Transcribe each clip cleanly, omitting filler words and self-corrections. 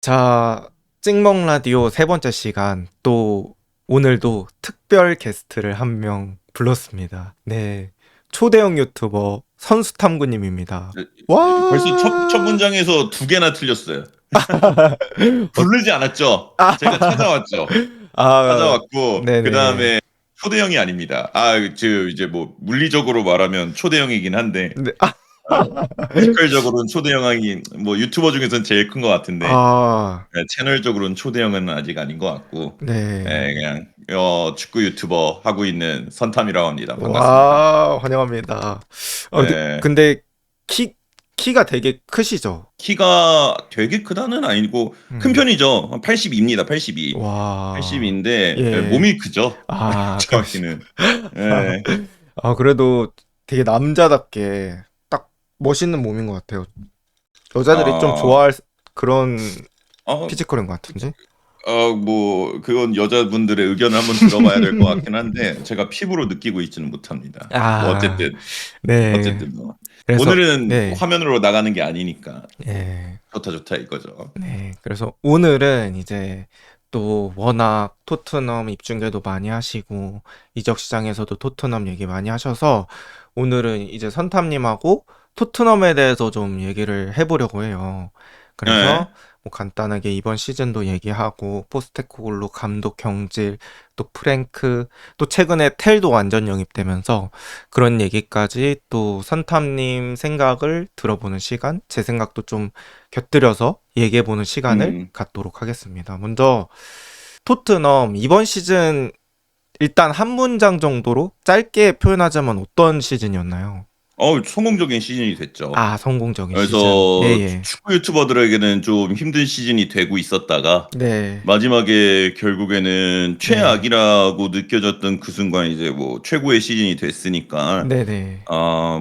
자, 찍먹 라디오 세 번째 시간, 또 오늘도 특별 게스트를 한 명 불렀습니다. 네, 초대형 유튜버 선수탐구님입니다. 네, 벌써 첫 와, 문장에서 두 개나 틀렸어요. 부르지 않았죠. 아, 제가 찾아왔죠. 아, 찾아왔고 그 네네. 다음에 초대형이 아닙니다. 이제 뭐 물리적으로 말하면 초대형이긴 한데 네, 피지컬적으로는 초대형이 뭐 유튜버 중에서는 제일 큰 것 같은데 아, 채널적으로는 초대형은 아직 아닌 것 같고 네. 그냥 축구 유튜버 하고 있는 선탐이라고 합니다. 반갑습니다. 와, 환영합니다. 네. 근데 키가 되게 크시죠? 키가 되게 크다는 아니고 큰 음, 편이죠. 한 82입니다. 82. 와, 80인데 예. 몸이 크죠. 아, 그러시. 정확히는. 예. 그래도 되게 남자답게 딱 멋있는 몸인 것 같아요. 여자들이 좀 어, 좋아할 그런 어, 피지컬인 것 같은데? 뭐 그건 여자분들의 의견을 한번 들어봐야 될 것 같긴 한데 제가 피부로 느끼고 있지는 못합니다. 뭐 아, 어쨌든 네. 어쨌든 뭐 그래서, 오늘은 네. 화면으로 나가는 게 아니니까 예. 좋다 좋다 이거죠. 네. 그래서 오늘은 이제 또 워낙 토트넘 입중계도 많이 하시고, 이적 시장에서도 토트넘 얘기 많이 하셔서, 오늘은 이제 선탐님하고 토트넘에 대해서 좀 얘기를 해보려고 해요. 예. 그래서 뭐 간단하게 이번 시즌도 얘기하고, 포스테코글루 감독 경질, 또 프랭크, 또 최근에 텔도 완전 영입되면서 그런 얘기까지 또 선탐님 생각을 들어보는 시간, 제 생각도 좀 곁들여서 얘기해보는 시간을 음. 갖도록 하겠습니다. 먼저 토트넘 이번 시즌 일단 한 문장 정도로 짧게 표현하자면 어떤 시즌이었나요? 성공적인 시즌이 됐죠. 아, 성공적인 시즌. 그래서 예예. 축구 유튜버들에게는 좀 힘든 시즌이 되고 있었다가 네. 마지막에 결국에는 네. 최악이라고 느껴졌던 그 순간 이제 뭐 최고의 시즌이 됐으니까 네네.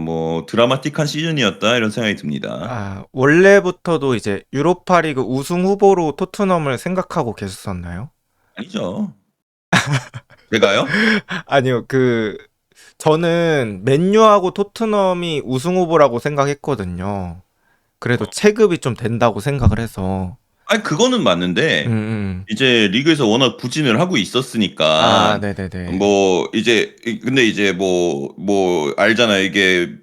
뭐 드라마틱한 시즌이었다 이런 생각이 듭니다. 원래부터도 이제 유로파리그 우승 후보로 토트넘을 생각하고 계셨었나요? 아니죠. 제가요? 아니요, 저는 맨유하고 토트넘이 우승 후보라고 생각했거든요. 그래도 어, 체급이 좀 된다고 생각을 해서. 아니 그거는 맞는데 음. 이제 리그에서 워낙 부진을 하고 있었으니까 네네네. 뭐 이제 근데 이제 뭐 알잖아요. 이게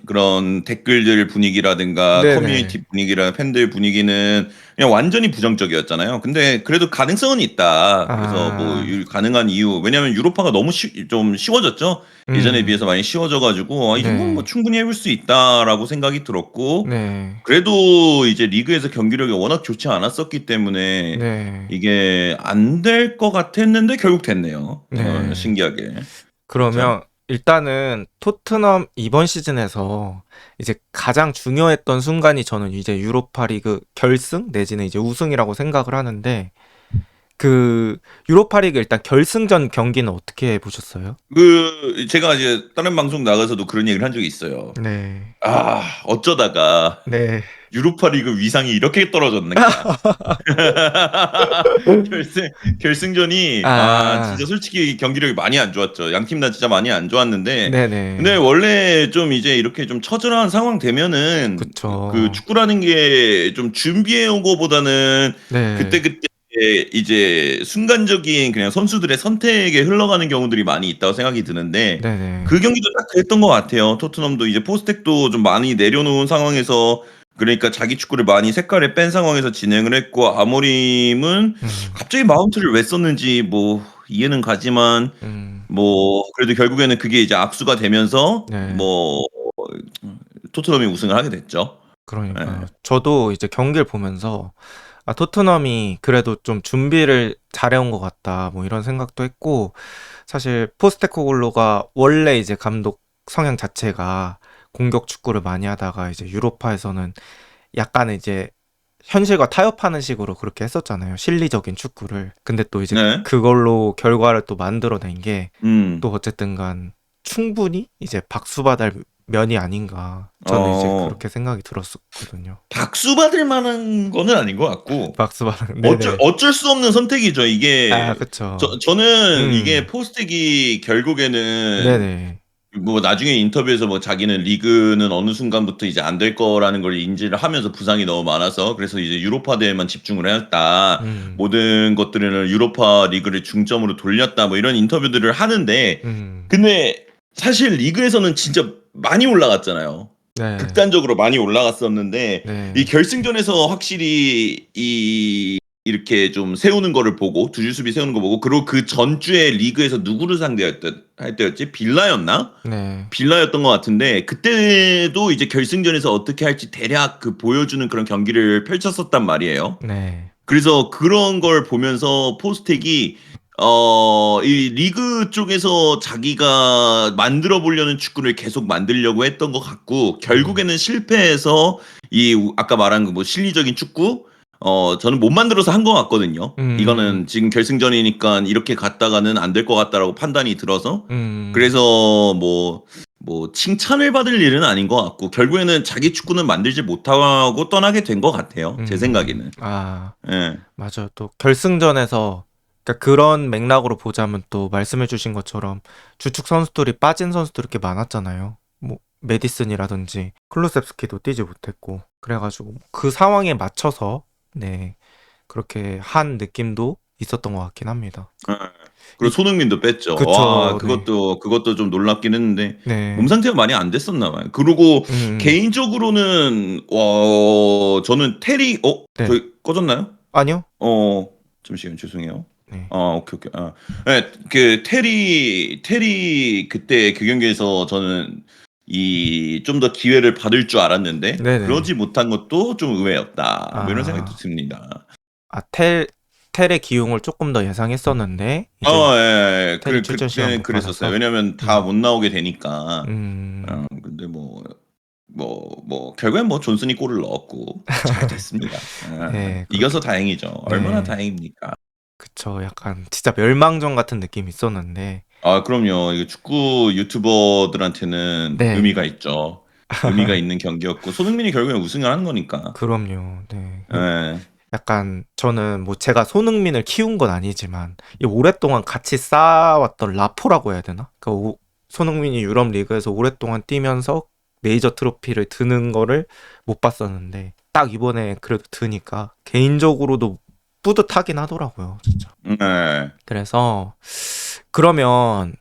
그런 댓글들 분위기라든가 네네. 커뮤니티 분위기랑 팬들 분위기는 그냥 완전히 부정적이었잖아요. 근데 그래도 가능성은 있다. 그래서 뭐 아, 가능한 이유 왜냐하면 유로파가 너무 좀 쉬워졌죠. 예전에 비해서 음, 많이 쉬워져 가지고 '이 정도는 뭐 네, 충분히 해볼 수 있다.'라고 생각이 들었고 네, 그래도 이제 리그에서 경기력이 워낙 좋지 않았었기 때문에 네, 이게 안 될 것 같았는데 결국 됐네요. 네. 신기하게. 그죠? 그러면 일단은 토트넘 이번 시즌에서 이제 가장 중요했던 순간이 저는 이제 유로파 리그 결승 내지는 이제 우승이라고 생각을 하는데 그 유로파 리그 일단 결승전 경기는 어떻게 보셨어요? 제가 이제 다른 방송 나가서도 그런 얘기를 한 적이 있어요. 네, 어쩌다가 네. 유로파 리그 위상이 이렇게 떨어졌는가. 결승 결승전이 진짜 아, 솔직히 경기력이 많이 안 좋았죠. 양 팀 다 진짜 많이 안 좋았는데 근데 네네. 원래 좀 이제 이렇게 좀 처절한 상황 되면은 그 그쵸. 축구라는 게 좀 준비해 온 거보다는 네, 그때그때 이제 순간적인 그냥 선수들의 선택에 흘러가는 경우들이 많이 있다고 생각이 드는데 네네. 그 경기도 딱 그랬던 것 같아요. 토트넘도 이제 포스텍도 좀 많이 내려놓은 상황에서 그러니까 자기 축구를 많이 색깔을 뺀 상황에서 진행을 했고 아모림은 음, 갑자기 마운트를 왜 썼는지 뭐 이해는 가지만 음, 뭐 그래도 결국에는 그게 이제 악수가 되면서 네. 뭐 토트넘이 우승을 하게 됐죠. 예. 그러니까요. 저도 이제 경기를 보면서 토트넘이 그래도 좀 준비를 잘해온 것 같다. 뭐 이런 생각도 했고, 사실 포스테코글로가 원래 이제 감독 성향 자체가 공격 축구를 많이 하다가 이제 유로파에서는 약간 이제 현실과 타협하는 식으로 그렇게 했었잖아요. 실리적인 축구를. 근데 또 이제 네. 그걸로 결과를 또 만들어낸 게 음. 또 어쨌든 간 충분히 이제 박수받을 면이 아닌가. 저는 이제 어. 그렇게 생각이 들었었거든요. 박수 받을 만한 거는 아닌 것 같고 박수받은, 어쩔 네네. 어쩔 수 없는 선택이죠. 이게 그쵸. 저는 이게 음, 포스텍이 결국에는 네네. 뭐 나중에 인터뷰에서 뭐 자기는 리그는 어느 순간부터 이제 안 될 거라는 걸 인지를 하면서 부상이 너무 많아서 그래서 이제 유로파 대회만 집중을 했다. 음. 모든 것들은 유로파 리그를 중점으로 돌렸다. 뭐 이런 인터뷰들을 하는데 음. 근데 사실 리그에서는 진짜 많이 올라갔잖아요. 네. 극단적으로 많이 올라갔었는데 이 네. 결승전에서 확실히 이렇게 좀 세우는 거를 보고 두 줄 수비 세우는 거 보고 그리고 그 전주에 리그에서 누구를 할 때였지? 빌라였나? 네. 빌라였던 것 같은데 그때도 이제 결승전에서 어떻게 할지 대략 그 보여주는 그런 경기를 펼쳤었단 말이에요. 네. 그래서 그런 걸 보면서 포스텍이 이 리그 쪽에서 자기가 만들어 보려는 축구를 계속 만들려고 했던 것 같고 음. 결국에는 실패해서 아까 말한 그 뭐 실리적인 축구 저는 못 만들어서 한 것 같거든요. 음. 이거는 지금 결승전이니까 이렇게 갔다가는 안 될 것 같다라고 판단이 들어서 음. 그래서 뭐 칭찬을 받을 일은 아닌 것 같고 결국에는 자기 축구는 만들지 못하고 떠나게 된 것 같아요. 제 음. 생각에는. 아. 예. 맞아요. 또 결승전에서 그러니까 그런 맥락으로 보자면 또 말씀해 주신 것처럼 주축 선수들이 빠진 선수들이 이렇게 많았잖아요. 뭐 메디슨이라든지 클루셉스키도 뛰지 못했고 그래 가지고 그 상황에 맞춰서 네. 그렇게 한 느낌도 있었던 것 같긴 합니다. 예. 그리고 이 손흥민도 뺐죠. 와 그쵸. 네. 그것도 좀 놀랍긴 했는데 몸 네. 상태가 많이 안 됐었나 봐요. 그리고 음음. 개인적으로는 저는 테리 네. 저기 꺼졌나요? 아니요. 어 잠시만요. 죄송해요. 네. 아 오케이, 오케이. 아. 예. 그 테리 그때 그 경기에서 저는 좀 더 기회를 받을 줄 알았는데 네네. 그러지 못한 것도 좀 의외였다. 뭐 이런 생각도 아. 듭니다. 아 텔의 기용을 쪼끔 더 예상했었는데 이제 예예. 텔이 출전 시간 그때는 못 그랬었어요. 받아서. 왜냐면 다 음. 못 나오게 되니까. 음. 근데 결국엔 뭐 존슨이 골을 넣었고 잘 됐습니다. 예. 네. 이겨서 그렇게 다행이죠. 얼마나 네. 다행입니까. 그쵸. 약간 진짜 멸망전 같은 느낌이 있었는데 아 그럼요. 이게 축구 유튜버들한테는 네. 의미가 있죠. 의미가 있는 경기였고 손흥민이 결국엔 우승을 한 거니까. 그럼요. 네. 그 예. 약간 저는 뭐 제가 손흥민을 키운 건 아니지만 이 오랫동안 같이 쌓아왔던 라포라고 해야 되나? 그 손흥민이 유럽 리그에서 오랫동안 뛰면서 메이저 트로피를 드는 거를 못 봤었는데 딱 이번에 그래도 드니까 개인적으로도 뿌듯하긴 하더라고요, 진짜. 예. 그래서 그러면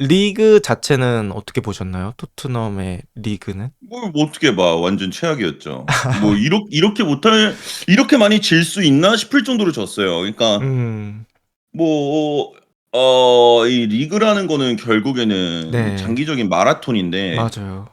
리그 자체는 어떻게 보셨나요? 토트넘의 리그는? 뭘 어떻게 봐. 완전 최악이었죠. 뭐 이렇게 많이 질 수 있나 싶을 정도로 졌어요. 그러니까 음. 뭐 이 리그라는 거는 결국에는 네. 장기적인 마라톤인데 맞아요.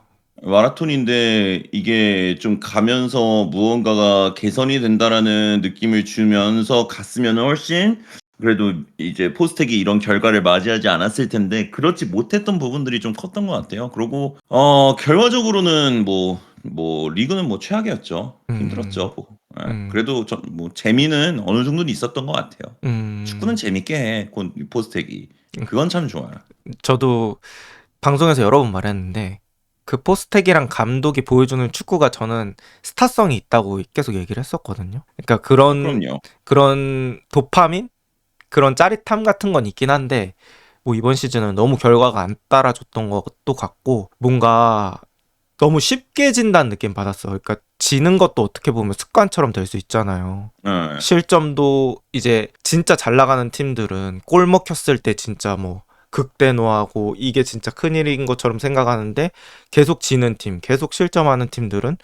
이게 좀 가면서 무언가가 개선이 된다라는 느낌을 주면서 갔으면은 훨씬 그래도 이제 포스텍이 이런 결과를 맞이하지 않았을 텐데 그렇지 못했던 부분들이 좀 컸던 것 같아요. 그러고 결과적으로는 리그는 뭐 최악이었죠. 음. 힘들었죠 뭐. 예. 음. 그래도 뭐 재미는 어느 정도는 있었던 것 같아요. 축구는 음. 재밌게 해 포스텍이. 그건 참 좋아요. 저도 방송에서 여러 번 말했는데 그 포스텍이랑 감독이 보여주는 축구가 저는 스타성이 있다고 계속 얘기를 했었거든요. 그러니까 아 그런 그럼요. 그런 도파민? 그런 짜릿함 같은 건 있긴 한데 뭐 이번 시즌은 너무 결과가 안 따라줬던 것도 같고 뭔가 너무 쉽게 진다는 느낌 받았어요. 그러니까 지는 것도 어떻게 보면 습관처럼 될 수 있잖아요. 예. 실점도 이제 진짜 잘 나가는 팀들은 골 먹혔을 때 진짜 뭐 극대노하고 이게 진짜 큰일인 것처럼 생각하는데 계속 지는 팀, 계속 실점하는 팀들은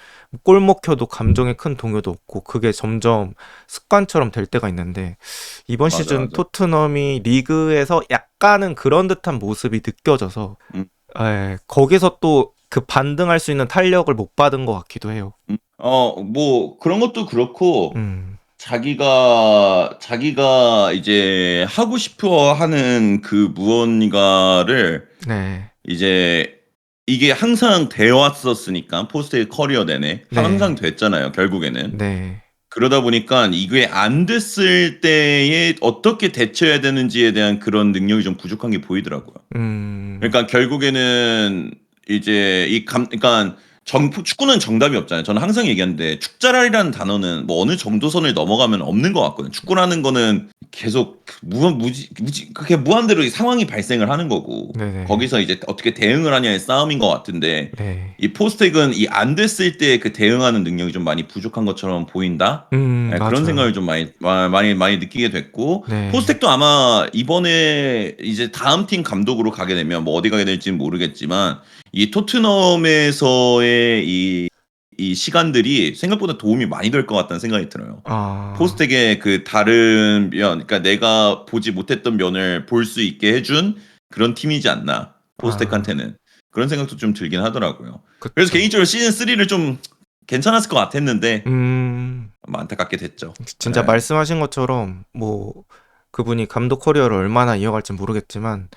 골 먹혀도 감정에 큰 동요도 없고 그게 점점 습관처럼 될 때가 있는데 이번 맞아, 시즌 맞아. 토트넘이 리그에서 약간은 그런 듯한 모습이 느껴져서 음. 거기서 또 그 반등할 수 있는 탄력을 못 받은 것 같기도 해요. 뭐 그런 것도 그렇고 음. 자기가 이제 하고 싶어 하는 그 무언가를 네. 이제 이게 항상 되어 왔었으니까 포스트의 커리어 내내 항상 네. 됐잖아요, 결국에는. 네. 그러다 보니까 이게 안 됐을 때에 어떻게 대처해야 되는지에 대한 그런 능력이 좀 부족한 게 보이더라고요. 음. 그러니까 결국에는 이제 그러니까 축구는 정답이 없잖아요. 저는 항상 얘기하는데 축자랄이라는 단어는 뭐 어느 정도 선을 넘어가면 없는 것 같거든요. 축구라는 거는 계속 그게 무한대로 이 상황이 발생을 하는 거고 네네. 거기서 이제 어떻게 대응을 하냐의 싸움인 것 같은데 네. 이 포스텍은 이 안 됐을 때 그 대응하는 능력이 좀 많이 부족한 것처럼 보인다. 그런 맞아요. 생각을 좀 많이 느끼게 됐고 네. 포스텍도 아마 이번에 이제 다음 팀 감독으로 가게 되면 뭐 어디 가게 될지는 모르겠지만 이 토트넘에서의 이 시간들이 생각보다 도움이 많이 될 것 같다는 생각이 들어요. 아. 포스텍의 그 다른 면, 그러니까 내가 보지 못했던 면을 볼 수 있게 해준 그런 팀이지 않나. 아. 포스텍한테는 그런 생각도 좀 들긴 하더라고요. 그래서 그쵸. 개인적으로 시즌 3를 좀 괜찮았을 것 같았는데 음. 안타깝게 됐죠. 진짜 예. 말씀하신 것처럼 뭐 그분이 감독 커리어를 얼마나 이어갈진 모르겠지만,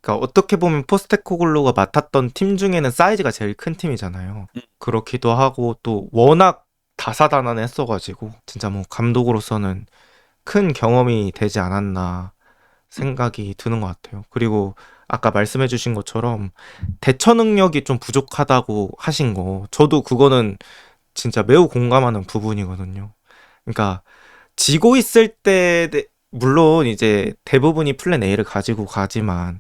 그러니까 어떻게 보면 포스테코글루가 맡았던 팀 중에는 사이즈가 제일 큰 팀이잖아요. 그렇기도 하고 또 워낙 다사다난했어 가지고 진짜 뭐 감독으로서는 큰 경험이 되지 않았나 생각이 드는 것 같아요. 그리고 아까 말씀해 주신 것처럼 대처 능력이 좀 부족하다고 하신 거, 저도 그거는 진짜 매우 공감하는 부분이거든요. 그러니까 지고 있을 때 물론 이제 대부분이 플랜 A를 가지고 가지만,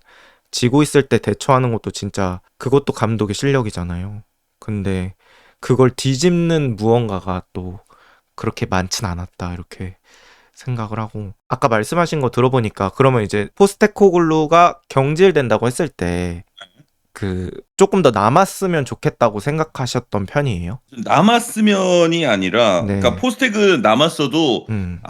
지고 있을 때 대처하는 것도 진짜 그것도 감독의 실력이잖아요. 근데 그걸 뒤집는 무언가가 또 그렇게 많진 않았다 이렇게 생각을 하고, 아까 말씀하신 거 들어보니까 그러면 이제 포스테코글루가 경질된다고 했을 때 그 조금 더 남았으면 좋겠다고 생각하셨던 편이에요? 남았으면이 아니라 그러니까 네. 포스텍은 남았어도 음.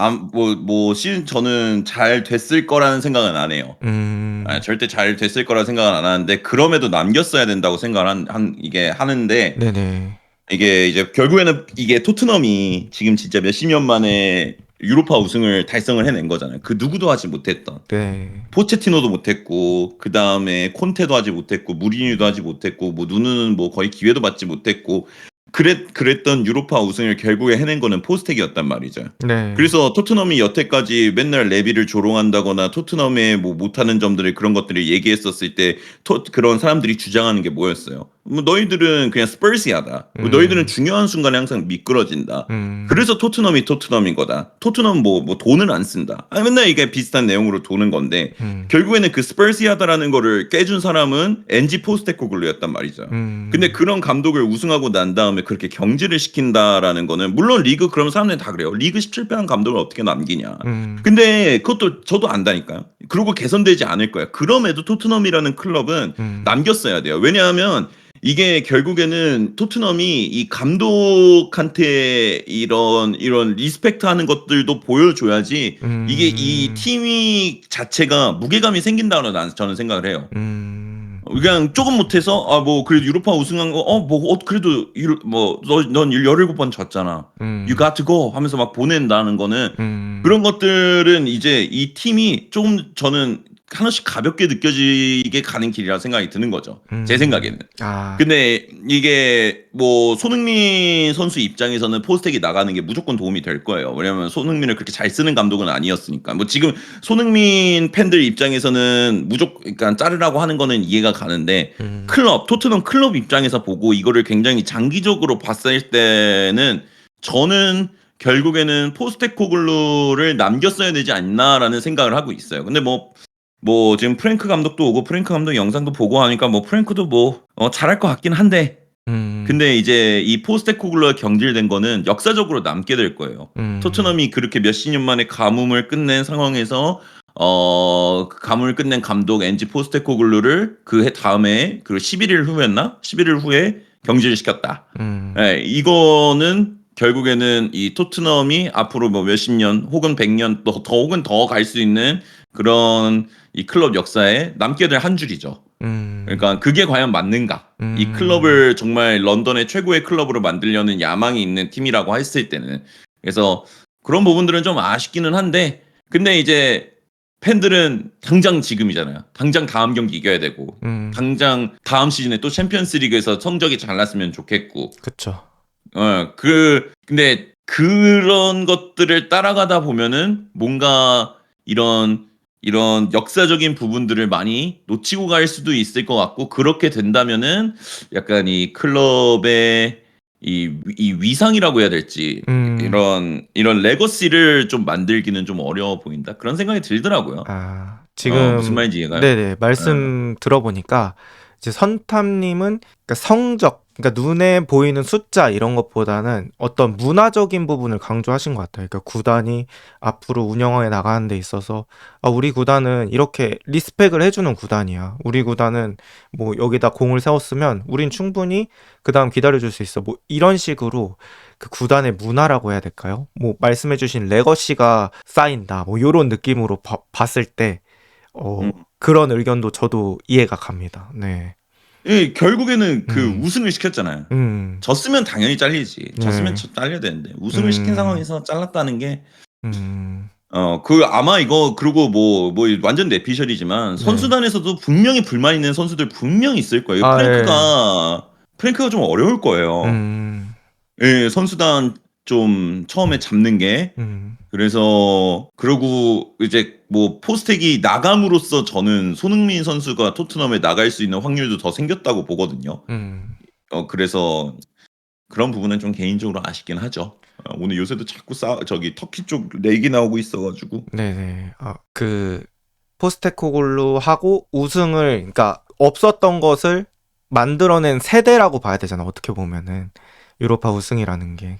뭐 시즌 저는 잘 됐을 거라는 생각은 안 해요. 음. 절대 잘 됐을 거라 생각은 안 하는데 그럼에도 남겼어야 된다고 생각을 이게 하는데 네네. 이게 이제 결국에는 이게 토트넘이 지금 진짜 몇십 년 만에 유로파 우승을 달성을 해낸 거잖아요. 그 누구도 하지 못했던. 네. 포체티노도 못했고 그다음에 콘테도 하지 못했고 무리뉴도 하지 못했고 뭐 누누는 뭐 거의 기회도 받지 못했고 그랬던 유로파 우승을 결국에 해낸 거는 포스텍이었단 말이죠. 네. 그래서 토트넘이 여태까지 맨날 레비를 조롱한다거나 토트넘의 뭐 못하는 점들을 그런 것들을 얘기했었을 때 그런 사람들이 주장하는 게 뭐였어요? 뭐 너희들은 그냥 스퍼시하다. 뭐 너희들은 음. 중요한 순간에 항상 미끄러진다. 음. 그래서 토트넘이 토트넘인 거다. 토트넘 뭐 돈을 안 쓴다. 맨날 이게 비슷한 내용으로 도는 건데 음. 결국에는 그 스퍼시하다라는 거를 깨준 사람은 엔지 포스테코글루였단 말이죠. 근데 음. 그런 감독을 우승하고 난 다음에 그렇게 경질을 시킨다라는 거는 물론 리그 그러면 사람들이 다 그래요. 리그 17패한 감독을 어떻게 남기냐. 음. 근데 그것도 저도 안다니까요. 그리고 개선되지 않을 거야. 그럼에도 토트넘이라는 클럽은 음. 남겼어야 돼요. 왜냐하면 이게 결국에는 토트넘이 이 감독한테 이런 리스펙트하는 것들도 보여줘야지 이게 이 음. 팀이 자체가 무게감이 생긴다고 저는 생각을 해요. 음. 그냥 조금 못해서 뭐 그래도 유로파 우승한 거 그래도 넌 17번 졌잖아. You 음. got to go 하면서 막 보낸다는 거는 음. 그런 것들은 이제 이 팀이 좀 저는 하나씩 가볍게 느껴지게 가는 길이라 생각이 드는 거죠. 제 음. 생각에는. 아. 근데 이게 뭐 손흥민 선수 입장에서는 포스텍이 나가는 게 무조건 도움이 될 거예요. 왜냐면 손흥민을 그렇게 잘 쓰는 감독은 아니었으니까. 뭐 지금 손흥민 팬들 입장에서는 그러니까 자르라고 하는 거는 이해가 가는데 음. 토트넘 클럽 입장에서 보고 이거를 굉장히 장기적으로 봤을 때는 저는 결국에는 포스테코글루를 남겼어야 되지 않나라는 생각을 하고 있어요. 근데 뭐 지금 프랭크 감독도 오고 프랭크 감독 영상도 보고 하니까 뭐 프랭크도 잘할 것 같긴 한데 음. 근데 이제 이 포스테코글루가 경질된 거는 역사적으로 남게 될 거예요. 음. 토트넘이 그렇게 몇십 년 만에 가뭄을 끝낸 상황에서 그 가뭄을 끝낸 감독 엔지 포스테코글루를 그 해 다음에 그 11일 후였나? 11일 후에 경질시켰다. 음. 예, 이거는 결국에는 이 토트넘이 앞으로 뭐 몇십 년 혹은 100년 또 더 혹은 더 갈 수 있는 그런 이 클럽 역사에 남게 될 한 줄이죠. 음. 그러니까 그게 과연 맞는가? 이 음. 클럽을 정말 런던의 최고의 클럽으로 만들려는 야망이 있는 팀이라고 했을 때는. 그래서 그런 부분들은 좀 아쉽기는 한데 근데 이제 팬들은 당장 지금이잖아요. 당장 다음 경기 이겨야 되고 음. 당장 다음 시즌에 또 챔피언스 리그에서 성적이 잘 났으면 좋겠고 그쵸. 근데 그런 것들을 따라가다 보면은 뭔가 이런 역사적인 부분들을 많이 놓치고 갈 수도 있을 것 같고 그렇게 된다면은 약간 이 클럽의 이 위상이라고 해야 될지 음. 이런 레거시를 좀 만들기는 좀 어려워 보인다. 그런 생각이 들더라고요. 아, 무슨 지금 말인지 이해가요? 네네. 예. 말씀 들어보니까 이제 선탐님은 그러니까 성적, 그러니까 눈에 보이는 숫자 이런 것보다는 어떤 문화적인 부분을 강조하신 것 같아요. 그러니까 구단이 앞으로 운영해 나가는 데 있어서 우리 구단은 이렇게 리스펙을 해주는 구단이야. 우리 구단은 뭐 여기다 공을 세웠으면 우린 충분히 그 다음 기다려줄 수 있어. 뭐 이런 식으로 그 구단의 문화라고 해야 될까요? 뭐 말씀해주신 레거시가 쌓인다. 뭐 이런 느낌으로 봤을 때 음. 그런 의견도 저도 이해가 갑니다. 네. 예, 결국에는 그 음, 우승을 시켰잖아요. 음, 졌으면 당연히 잘리지. 졌으면 네, 잘려야 되는데 우승을 시킨 음, 상황에서 잘랐다는 게 음, 그 아마 이거 그리고 뭐 완전 내피셜이지만 네. 선수단에서도 분명히 불만 있는 선수들 분명히 있을 거예요. 아, 예. 프랭크가 좀 어려울 거예요. 음, 예, 선수단 좀 처음에 잡는 게. 음, 그래서 그러고 이제 뭐 포스텍이 나감으로써 저는 손흥민 선수가 토트넘에 나갈 수 있는 확률도 더 생겼다고 보거든요. 음, 그래서 그런 부분은 좀 개인적으로 아쉽긴 하죠. 오늘 요새도 자꾸 저기 터키 쪽 얘기 나오고 있어가지고. 네네. 그 포스테코글루 하고 우승을, 그러니까 없었던 것을 만들어낸 세대라고 봐야 되잖아. 어떻게 보면은 유로파 우승이라는 게.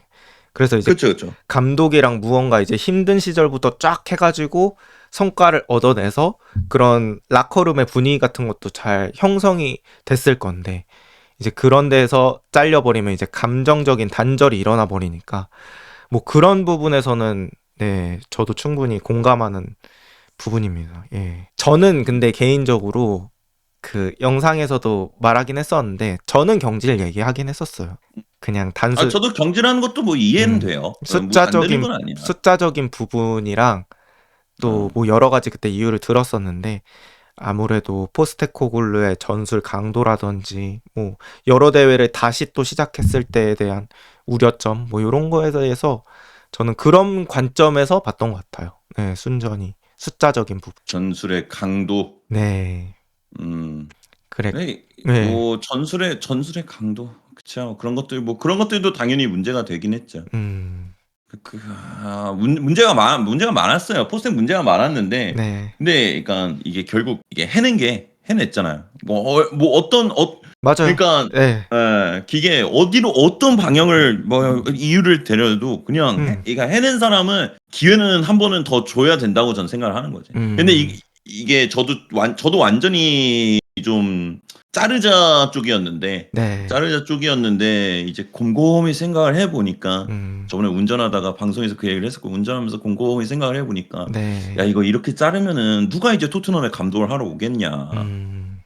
그래서 이제 그쵸, 그쵸. 감독이랑 무언가 이제 힘든 시절부터 쫙 해가지고 성과를 얻어내서 그런 라커룸의 분위기 같은 것도 잘 형성이 됐을 건데 이제 그런 데서 잘려버리면 이제 감정적인 단절이 일어나 버리니까 뭐 그런 부분에서는 네, 저도 충분히 공감하는 부분입니다. 예. 저는 근데 개인적으로 그 영상에서도 말하긴 했었는데 저는 경지를 얘기하긴 했었어요. 그냥 단순 저도 경질하는 것도 뭐 이해는 음, 돼요. 뭐 안 되는 숫자적인 건 아니야. 숫자적인 부분이랑 또 어. 뭐 여러 가지 그때 이유를 들었었는데 아무래도 포스테코글루의 전술 강도라든지 뭐 여러 대회를 다시 또 시작했을 때에 대한 우려점 뭐 이런 거에 대해서 저는 그런 관점에서 봤던 것 같아요. 네, 순전히 숫자적인 부분. 전술의 강도. 네, 음. 그래. 네, 네, 뭐 전술의 강도. 그쵸. 그런 것들도 당연히 문제가 되긴 했죠. 음, 문제가 많았어요. 포스텍 문제가 많았는데 네, 근데 그러니까 이게 결국 이게 해냈잖아요. 뭐 맞아요. 그러니까 네, 기계 어디로 어떤 방향을 뭐 이유를 대려도 그냥 음, 그러니까 해낸 사람은 기회는 한 번은 더 줘야 된다고 저는 생각을 하는 거지. 근데 음, 이게 저도 완전히 좀 짜르자 쪽이었는데 네, 이제 곰곰이 생각을 해보니까 음, 저번에 운전하다가 방송에서 그 얘기를 했었고 운전하면서 곰곰이 생각을 해보니까 야 네, 이거 이렇게 자르면은 누가 이제 토트넘에 감독을 하러 오겠냐. 음,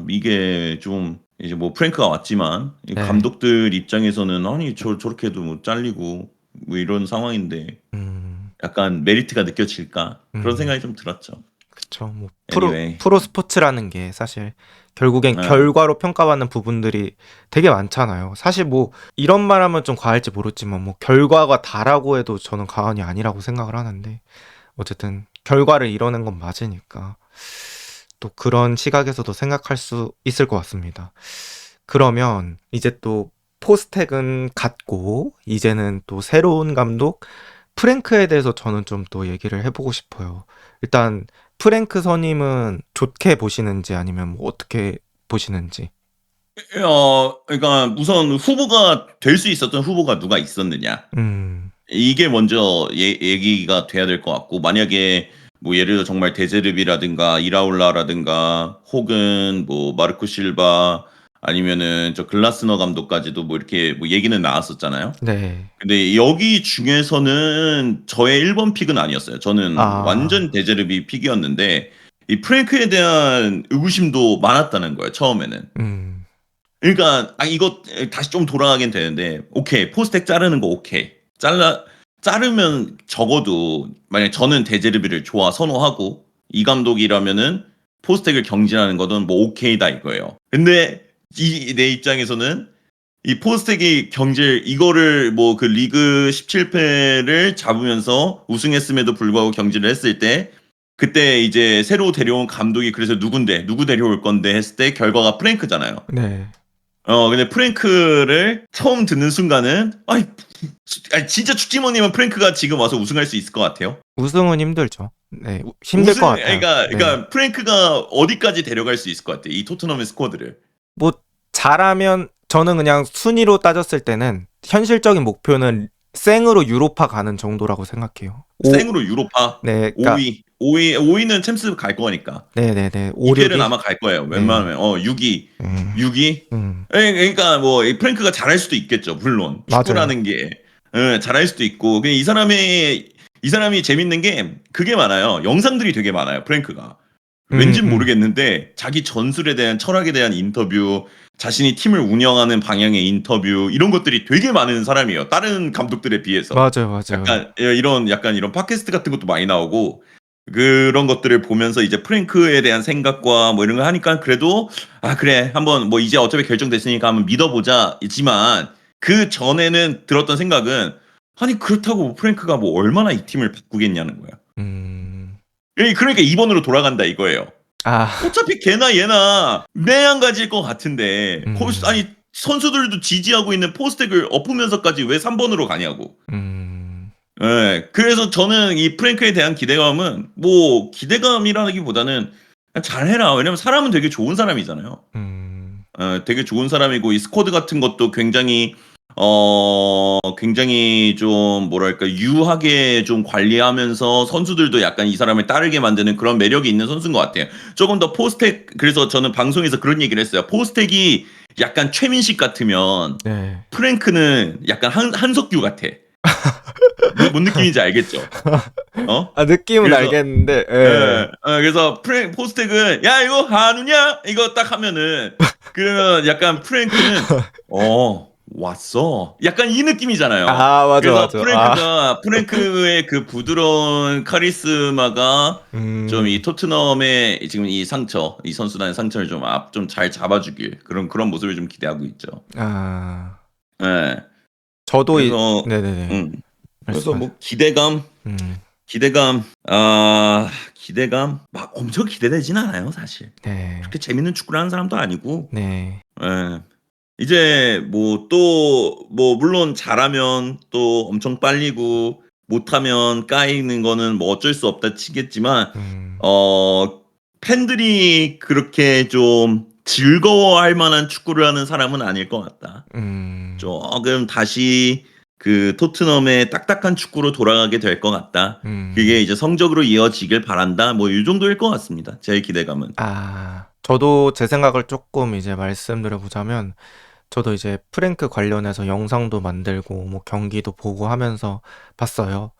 이게 좀 이제 뭐 프랭크가 왔지만 이 네, 감독들 입장에서는 아니 저렇게도 뭐 잘리고 뭐 이런 상황인데 음, 약간 메리트가 느껴질까 그런 음. 생각이 좀 들었죠. 그쵸. 뭐 Anyway, 프로 스포츠라는 게 사실 결국엔 아, 결과로 평가받는 부분들이 되게 많잖아요. 사실 뭐 이런 말하면 좀 과할지 모르지만 뭐 결과가 다라고 해도 저는 과언이 아니라고 생각을 하는데 어쨌든 결과를 이뤄낸 건 맞으니까 또 그런 시각에서도 생각할 수 있을 것 같습니다. 그러면 이제 또 포스텍은 갔고 이제는 또 새로운 감독 프랭크에 대해서 저는 좀 또 얘기를 해보고 싶어요. 일단 프랭크 선임은 좋게 보시는지 아니면 뭐 어떻게 보시는지. 그러니까 우선 후보가 될 수 있었던 후보가 누가 있었느냐. 음, 이게 먼저 얘기가 돼야 될 것 같고 만약에 뭐 예를 들어 정말 데제르비라든가 이라올라라든가 혹은 뭐 마르코 실바 아니면은 저 글라스너 감독까지도 뭐 이렇게 뭐 얘기는 나왔었잖아요. 네. 근데 여기 중에서는 저의 1번 픽은 아니었어요. 저는 아, 완전 데제르비 픽이었는데 이 프랭크에 대한 의구심도 많았다는 거예요, 처음에는. 음, 그러니까 이거 다시 좀 돌아가긴 되는데 오케이. 포스텍 자르는 거 오케이. 자르면 적어도 만약에 저는 데제르비를 선호하고 이 감독이라면은 포스텍을 경질하는 거는 뭐 오케이다 이거예요. 근데 내 입장에서는 이 포스텍이 이거를 뭐 그 리그 17패를 잡으면서 우승했음에도 불구하고 경질을 했을 때 그때 이제 새로 데려온 감독이 그래서 누구 데려올 건데 했을 때 결과가 프랭크잖아요. 네. 근데 프랭크를 처음 듣는 순간은 아니 진짜 축지모님은 프랭크가 지금 와서 우승할 수 있을 것 같아요? 우승은 힘들죠. 네, 힘들 우승 것 같아요. 그러니까 네. 그러니까 프랭크가 어디까지 데려갈 수 있을 것 같아? 이 토트넘의 스쿼드를. 뭐 잘하면 저는 그냥 순위로 따졌을 때는 현실적인 목표는 생으로 유로파 가는 정도라고 생각해요. 생으로 유로파 네, 그러니까 5위는 챔스 갈 거니까. 네네네, 5, 2패는 6위. 아마 갈 거예요. 네, 웬만하면 6위. 음, 6위? 음, 그러니까 뭐 이 프랭크가 잘할 수도 있겠죠. 물론 맞아요. 축구라는 게 잘할 수도 있고 이 사람이 재밌는 게 그게 많아요. 영상들이 되게 많아요. 프랭크가. 음, 왠진 음, 모르겠는데 자기 전술에 대한 철학에 대한 인터뷰, 자신이 팀을 운영하는 방향의 인터뷰 이런 것들이 되게 많은 사람이에요. 다른 감독들에 비해서. 맞아요, 맞아요. 약간 이런 팟캐스트 같은 것도 많이 나오고 그런 것들을 보면서 이제 프랭크에 대한 생각과 뭐 이런 걸 하니까 그래도 그래 한번 뭐 이제 어차피 결정됐으니까 한번 믿어보자 있지만 그 전에는 들었던 생각은 아니 그렇다고 프랭크가 뭐 얼마나 이 팀을 바꾸겠냐는 거야. 음, 그러니까 2번으로 돌아간다 이거예요. 아, 어차피 걔나 얘나 매한가지일 것 같은데 음, 아니 선수들도 지지하고 있는 포스텍을 엎으면서까지 왜 3번으로 가냐고. 음, 그래서 저는 이 프랭크에 대한 기대감은 뭐 기대감이라기보다는 그냥 잘해라. 왜냐면 사람은 되게 좋은 사람이잖아요. 음, 되게 좋은 사람이고 이 스쿼드 같은 것도 굉장히 좀 뭐랄까 유하게 좀 관리하면서 선수들도 약간 이 사람을 따르게 만드는 그런 매력이 있는 선수인 것 같아요. 조금 더 포스텍 그래서 저는 방송에서 그런 얘기를 했어요. 포스텍이 약간 최민식 같으면 네. 프랭크는 약간 한석규 같아. 뭔 느낌인지 알겠죠? 어? 아, 느낌은 그래서 알겠는데, 예. 그래서 포스텍은 야 이거 한우냐 이거 딱 하면은 그러면 약간 프랭크는 왔어 약간 이 느낌이잖아요. 아, 맞아, 그래서 맞아. 아, 프랭크의 그 부드러운 카리스마가 좀 이 음, 토트넘의 지금 이 선수단의 상처를 좀 잘 잡아주길 그런 모습을 좀 기대하고 있죠. 아, 예. 저도 그래서 네네네. 음 그래서 말씀하세요. 뭐 기대감 음, 기대감, 기대감 막 엄청 기대되진 않아요, 사실. 네, 그렇게 재밌는 축구를 하는 사람도 아니고. 네, 예. 이제 뭐 또 뭐 물론 잘하면 또 엄청 빨리고 못하면 까이는 거는 뭐 어쩔 수 없다 치겠지만 음, 어 팬들이 그렇게 좀 즐거워할 만한 축구를 하는 사람은 아닐 것 같다. 음, 조금 다시 그 토트넘의 딱딱한 축구로 돌아가게 될 것 같다. 그게 음. 이제 성적으로 이어지길 바란다. 뭐 이 정도일 것 같습니다. 제 기대감은. 아, 저도 제 생각을 조금 이제 말씀드려보자면, 저도 이제 프랭크 관련해서 영상도 만들고, 뭐 경기도 보고 하면서 봤어요.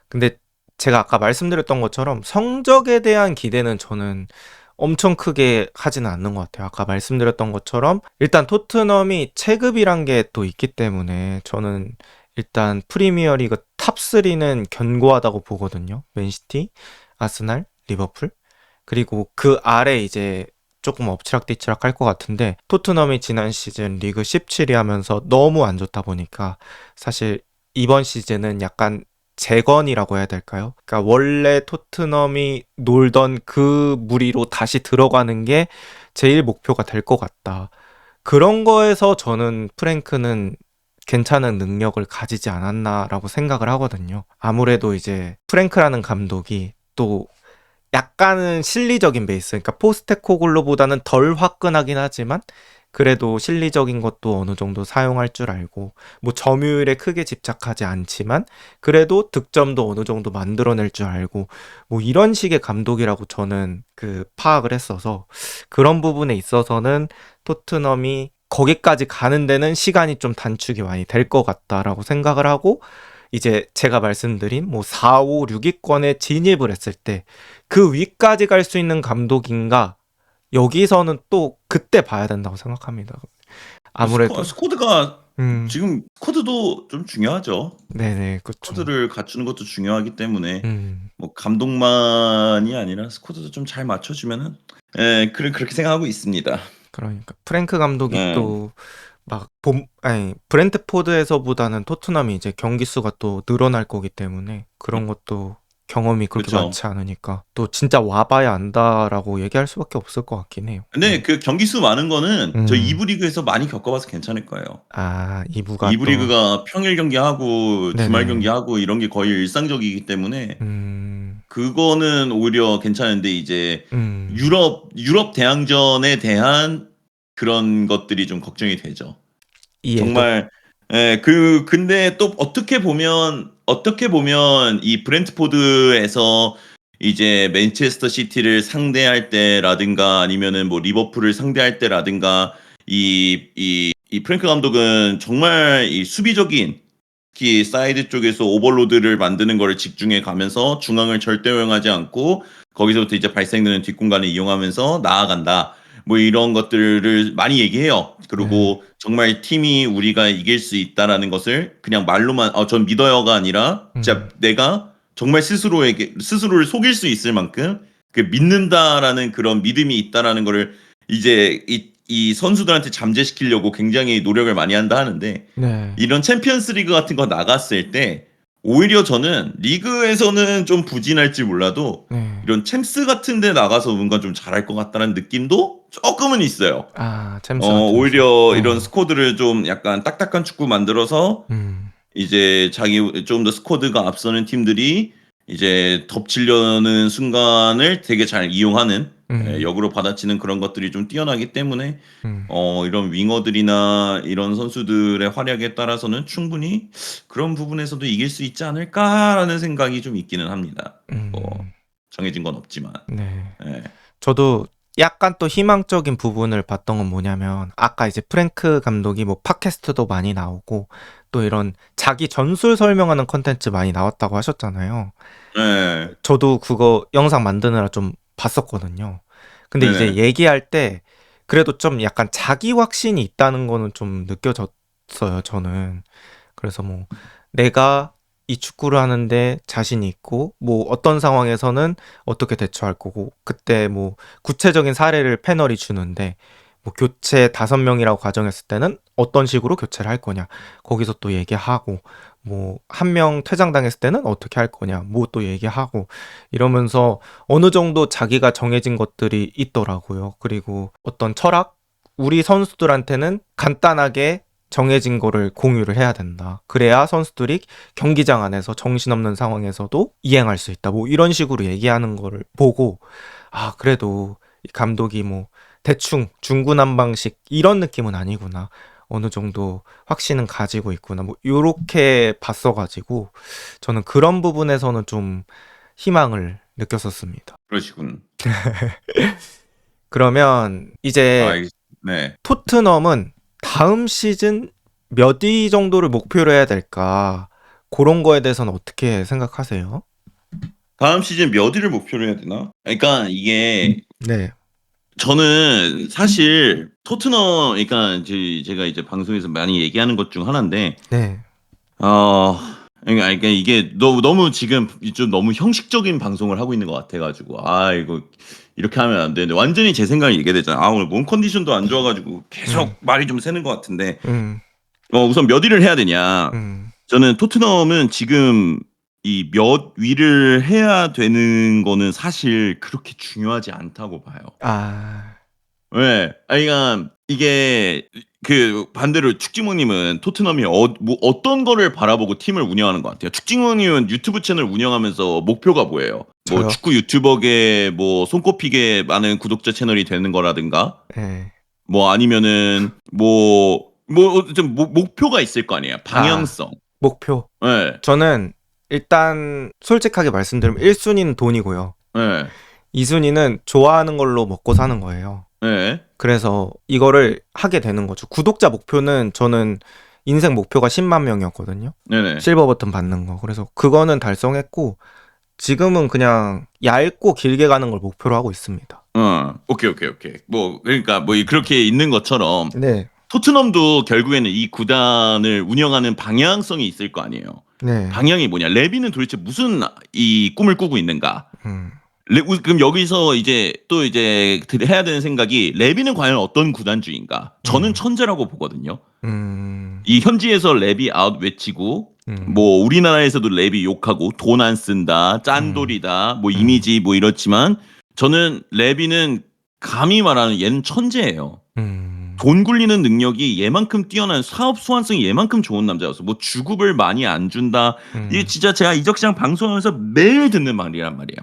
근데 제가 아까 말씀드렸던 것처럼 성적에 대한 기대는 저는 엄청 크게 하지는 않는 것 같아요. 아까 말씀드렸던 것처럼 일단 토트넘이 체급이란 게 또 있기 때문에 저는 일단 프리미어리그 탑3는 견고하다고 보거든요. 맨시티, 아스날, 리버풀. 그리고 그 아래 이제 조금 엎치락뒤치락 할 것 같은데 토트넘이 지난 시즌 리그 17위 하면서 너무 안 좋다 보니까 사실 이번 시즌은 약간 재건이라고 해야 될까요? 그러니까 원래 토트넘이 놀던 그 무리로 다시 들어가는 게 제일 목표가 될 것 같다. 그런 거에서 저는 프랭크는 괜찮은 능력을 가지지 않았나라고 생각을 하거든요. 아무래도 이제 프랭크라는 감독이 또 약간은 실리적인 베이스, 그러니까 포스테코글로보다는 덜 화끈하긴 하지만 그래도 실리적인 것도 어느 정도 사용할 줄 알고 뭐 점유율에 크게 집착하지 않지만 그래도 득점도 어느 정도 만들어낼 줄 알고 뭐 이런 식의 감독이라고 저는 그 파악을 했어서 그런 부분에 있어서는 토트넘이 거기까지 가는 데는 시간이 좀 단축이 많이 될 것 같다라고 생각을 하고 이제 제가 말씀드린 뭐 4, 5, 6위권에 진입을 했을 때 그 위까지 갈 수 있는 감독인가? 여기서는 또 그때 봐야 된다고 생각합니다. 아무래도 스쿼드가 음, 지금 스쿼드도 좀 중요하죠. 네네, 그쵸. 스쿼드를 갖추는 것도 중요하기 때문에 음, 뭐 감독만이 아니라 스쿼드도 좀 잘 맞춰주면은 그렇게 생각하고 있습니다. 그러니까 프랭크 감독이 예. 또 막 아니 브렌트포드에서보다는 토트넘이 이제 경기 수가 또 늘어날 거기 때문에 그런 것도 경험이 그렇게 그쵸. 많지 않으니까. 또 진짜 와봐야 안다라고 얘기할 수밖에 없을 것 같긴 해요. 근데 네. 그 경기 수 많은 거는 저희 2 음. 부 리그에서 많이 겪어봐서 괜찮을 거예요. 아 2 부가 2부 또 리그가 평일 경기하고 주말 네네. 경기하고 이런 게 거의 일상적이기 때문에 음. 그거는 오히려 괜찮은데 이제 음. 유럽 대항전에 대한 그런 것들이 좀 걱정이 되죠. 이해도. 정말 예 근데 또 어떻게 보면 이 브렌트포드에서 이제 맨체스터 시티를 상대할 때라든가 아니면은 뭐 리버풀을 상대할 때라든가 이 프랭크 감독은 정말 이 수비적인 특히 사이드 쪽에서 오버로드를 만드는 거를 집중해 가면서 중앙을 절대 허용하지 않고 거기서부터 이제 발생되는 뒷공간을 이용하면서 나아간다. 뭐 이런 것들을 많이 얘기해요. 네. 그리고 정말 팀이 우리가 이길 수 있다라는 것을 그냥 말로만 전 믿어요가 아니라 진짜 음. 내가 정말 스스로를 속일 수 있을 만큼 그 믿는다라는 그런 믿음이 있다라는 거를 이제 이 선수들한테 잠재시키려고 굉장히 노력을 많이 한다 하는데 네. 이런 챔피언스 리그 같은 거 나갔을 때 오히려 저는 리그에서는 좀 부진할지 몰라도 네. 이런 챔스 같은 데 나가서 뭔가 좀 잘할 것 같다는 느낌도 쪼끔은 있어요. 아 챔스 같은 데서. 오히려 이런 네. 스쿼드를 좀 약간 딱딱한 축구 만들어서 음. 이제 자기 좀 더 스쿼드가 앞서는 팀들이 이제 덮치려는 순간을 되게 잘 이용하는 음. 역으로 받아치는 그런 것들이 좀 뛰어나기 때문에 음. 이런 윙어들이나 이런 선수들의 활약에 따라서는 충분히 '그런 부분에서도 이길 수 있지 않을까.'라는 생각이 좀 있기는 합니다. 뭐 음. 정해진 건 없지만. 네. 예. 저도 약간 또 희망적인 부분을 봤던 건 뭐냐면 아까 이제 프랭크 감독이 뭐 팟캐스트도 많이 나오고 또 이런 자기 전술 설명하는 콘텐츠 많이 나왔다고 하셨잖아요. 예. 저도 그거 영상 만드느라 좀 봤었거든요. 근데 이제 네네. 얘기할 때 그래도 좀 약간 자기 확신이 있다는 거는 좀 느껴졌어요, 저는. 그래서 뭐 내가 이 축구를 하는데 자신이 있고 뭐 어떤 상황에서는 어떻게 대처할 거고 그때 뭐 구체적인 사례를 패널이 주는데 뭐 교체 5명이라고 가정했을 때는 어떤 식으로 교체를 할 거냐 거기서 또 얘기하고 뭐 한 명 퇴장당했을 때는 어떻게 할 거냐 뭐 또 얘기하고 이러면서 어느 정도 자기가 정해진 것들이 있더라고요. 그리고 어떤 철학 우리 선수들한테는 간단하게 정해진 거를 공유를 해야 된다. 그래야 선수들이 경기장 안에서 정신없는 상황에서도 이행할 수 있다. 뭐 이런 식으로 얘기하는 거를 보고 아 그래도 이 감독이 뭐 대충 중구난방식 이런 느낌은 아니구나. 어느 정도 확신은 가지고 있구나. 뭐 요렇게 봤어 가지고 저는 그런 부분에서는 좀 희망을 느꼈었습니다. 그러시군. 그러면 이제 알겠 네. 토트넘은 다음 시즌 몇 위 정도를 목표로 해야 될까? 고런 거에 대해서는 어떻게 생각하세요? 다음 시즌 몇 위를 목표로 해야 되나? 그러니까 이게 네. 저는 사실 토트넘 그러니까 제가 이제 방송에서 많이 얘기하는 것 중 하나인데 네. 어 그러니까 이게 너무 지금 좀 너무 형식적인 방송을 하고 있는 것 같아 가지고 이거 이렇게 하면 안 되는데 완전히 제 생각을 얘기해야 되잖아. 오늘 몸 컨디션도 안 좋아 가지고 음. 계속 말이 좀 새는 것 같은데 음. 우선 몇 위를 해야 되냐. 음. 저는 토트넘은 지금 이 몇 위를 해야 되는 거는 사실 그렇게 중요하지 않다고 봐요. 아. 예. 그러니까 이게 그 반대로 축지모님은 토트넘이 뭐 어떤 거를 바라보고 팀을 운영하는 것 같아요? 축지모님은 유튜브 채널 운영하면서 목표가 뭐예요? 뭐 저요? 축구 유튜버계 뭐 손꼽히게 많은 구독자 채널이 되는 거라든가 예. 뭐 아니면은 좀 목표가 있을 거 아니에요, 아. 방향성. 목표. 예. 저는 일단 솔직하게 말씀드리면 1 순위는 돈이고요. 예. 2 순위는 좋아하는 걸로 먹고 사는 거예요. 예. 그래서 이거를 하게 되는 거죠. 구독자 목표는 저는 인생 목표가 10만 명이었거든요. 네네. 실버 버튼 받는 거. 그래서 그거는 달성했고 지금은 그냥 얇고 길게 가는 걸 목표로 하고 있습니다. 오케이. 뭐 그러니까 뭐 그렇게 있는 것처럼 네. 토트넘도 결국에는 이 구단을 운영하는 방향성이 있을 거 아니에요. 네. 방향이 뭐냐? 레비는 도대체 무슨 이 꿈을 꾸고 있는가? 음. 그럼 여기서 이제 또 이제 해야 되는 생각이 레비는 과연 어떤 구단주의인가? 저는 음. 천재라고 보거든요. 음. 이 현지에서 레비 아웃 외치고 음. 뭐 우리나라에서도 랩이 욕하고 돈 안 쓴다, 음. 짠돌이다, 뭐 음. 이미지 뭐 이렇지만 저는 레비는 감히 말하는 얘는 천재예요. 음. 돈 굴리는 능력이 얘만큼 뛰어난 사업 수완성이 얘만큼 좋은 남자였어. 뭐 주급을 많이 안 준다. 이게 음. 진짜 제가 이적시장 방송하면서 매일 듣는 말이란 말이야.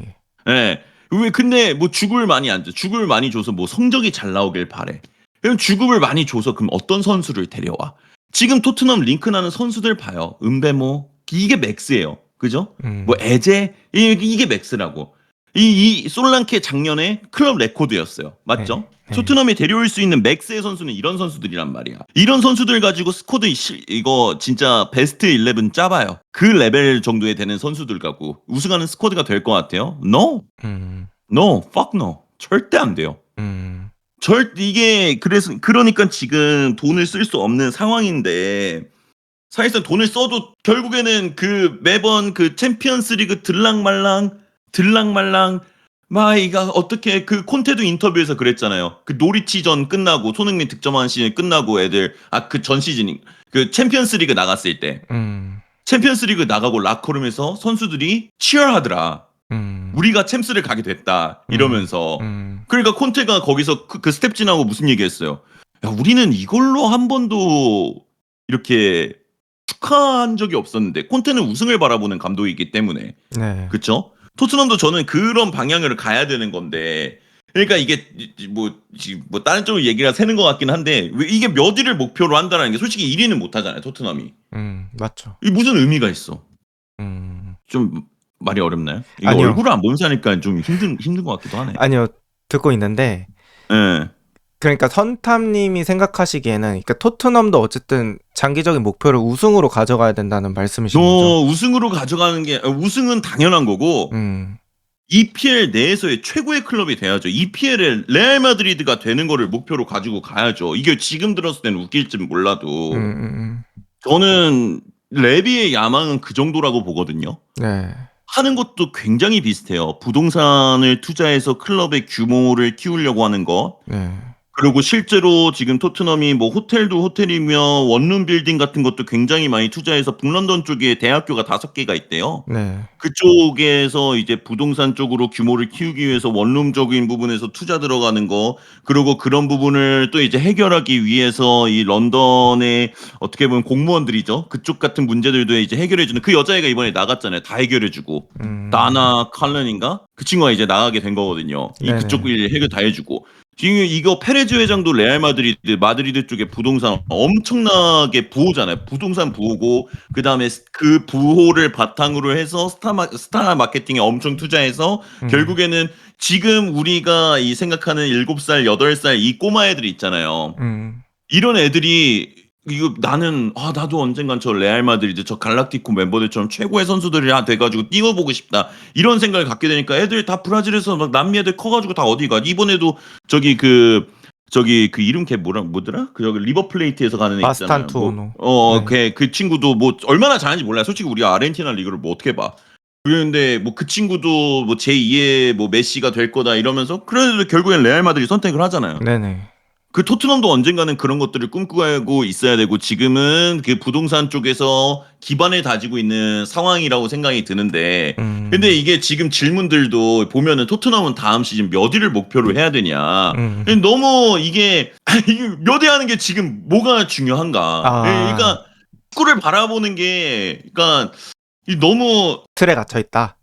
예. 예. 왜 근데 뭐 주급을 많이 안 줘. 주급을 많이 줘서 뭐 성적이 잘 나오길 바래. 그럼 주급을 많이 줘서 그럼 어떤 선수를 데려와? 지금 토트넘 링크나는 선수들 봐요. 은베모 이게 맥스예요. 그죠? 뭐 음. 에제 이게 맥스라고. 이 솔랑케 작년에 클럽 레코드였어요. 네. 맞죠? 네. 토트넘에 데려올 수 있는 맥스의 선수는 이런 선수들이란 말이야. 이런 선수들 가지고 스쿼드 이거 진짜 베스트 11 짜봐요. 그 레벨 정도에 되는 선수들 갖고 우승하는 스쿼드가 될 것 같아요? No, 음. no, fuck no. 절대 안 돼요. 음. 이게 그래서 그러니까 지금 돈을 쓸 수 없는 상황인데 사실상 돈을 써도 결국에는 그 매번 그 챔피언스리그 들랑말랑 막 이가 어떻게 그 콘테도 인터뷰에서 그랬잖아요. 그 노리치전 끝나고 손흥민 득점한 시즌 끝나고 애들 그 전 시즌 그 챔피언스리그 나갔을 때 음. 챔피언스리그 나가고 라커룸에서 선수들이 치열하더라. 음. 우리가 챔스를 가게 됐다 음. 이러면서 음. 그러니까 콘테가 거기서 그 스텝진하고 무슨 얘기했어요? 야, 우리는 이걸로 한 번도 이렇게 축하한 적이 없었는데 콘테는 우승을 바라보는 감독이기 때문에 네. 그쵸? 토트넘도 저는 그런 방향으로 가야 되는 건데 그러니까 이게 뭐 다른 쪽으로 얘기가 새는 것 같긴 한데 왜 이게 몇 위를 목표로 한다는 게 솔직히 1위는 못 하잖아요 토트넘이 맞죠. 이게 무슨 의미가 있어? 음. 좀 말이 어렵나요? 이거 아니요. 얼굴을 안 보면서 하니까 좀 힘든 것 같기도 하네. 아니요. 듣고 있는데 예. 그러니까 선탐님이 생각하시기에는 그러니까 토트넘도 어쨌든 장기적인 목표를 우승으로 가져가야 된다는 말씀이신 거죠? 우승으로 가져가는 게 우승은 당연한 거고 음. EPL 내에서의 최고의 클럽이 돼야죠. EPL에 레알 마드리드가 되는 거를 목표로 가지고 가야죠. 이게 지금 들었을 때는 웃길지 몰라도 음음음. 저는 레비의 야망은 그 정도라고 보거든요. 네. 하는 것도 굉장히 비슷해요. 부동산을 투자해서 클럽의 규모를 키우려고 하는 거. 네. 그리고 실제로 지금 토트넘이 뭐 호텔도 호텔이며 원룸 빌딩 같은 것도 굉장히 많이 투자해서 북런던 쪽에 대학교가 5개가 있대요. 네. 그쪽에서 이제 부동산 쪽으로 규모를 키우기 위해서 원룸적인 부분에서 투자 들어가는 거, 그리고 그런 부분을 또 이제 해결하기 위해서 이 런던의 어떻게 보면 공무원들이죠. 그쪽 같은 문제들도 이제 해결해주는 그 여자애가 이번에 나갔잖아요. 다 해결해주고. 음. 다나 칼런인가? 그 친구가 이제 나가게 된 거거든요. 그쪽 네네. 일 해결 다 해주고. 지금 이거 페레즈 회장도 레알 마드리드 쪽에 부동산 엄청나게 부호잖아요. 부동산 부호고 그다음에 그 부호를 바탕으로 해서 스타 마케팅에 엄청 투자해서 음. 결국에는 지금 우리가 이 생각하는 7살, 8살 이 꼬마 애들이 있잖아요. 음. 이런 애들이 이거 나도 언젠간 저 레알 마드리드 저 갈락티코 멤버들처럼 최고의 선수들이 돼가지고 뛰어보고 싶다 이런 생각을 갖게 되니까 애들 다 브라질에서 막 남미 애들 커가지고 다 어디 가 이번에도 저기 그 이름 걔 뭐더라 그 저기 리버 플레이트에서 가는 애 있잖아요 마스탄투오노. 뭐 네. 그 친구도 뭐 얼마나 잘하는지 몰라요 솔직히 우리가 아르헨티나 리그를 뭐 어떻게 봐 그런데 뭐 그 친구도 뭐 제2의 뭐 메시가 될 거다 이러면서 그래도 결국엔 레알 마드리드 선택을 하잖아요. 네네. 그 토트넘도 언젠가는 그런 것들을 꿈꾸고 있어야 되고 지금은 그 부동산 쪽에서 기반을 다지고 있는 상황이라고 생각이 드는데 근데 음. 이게 지금 질문들도 보면은 토트넘은 다음 시즌 몇 위를 목표로 해야 되냐 음. 너무 이게 몇 위 하는 게 지금 뭐가 중요한가 아. 그러니까 축구를 바라보는 게 그러니까 너무 틀에 갇혀 있다.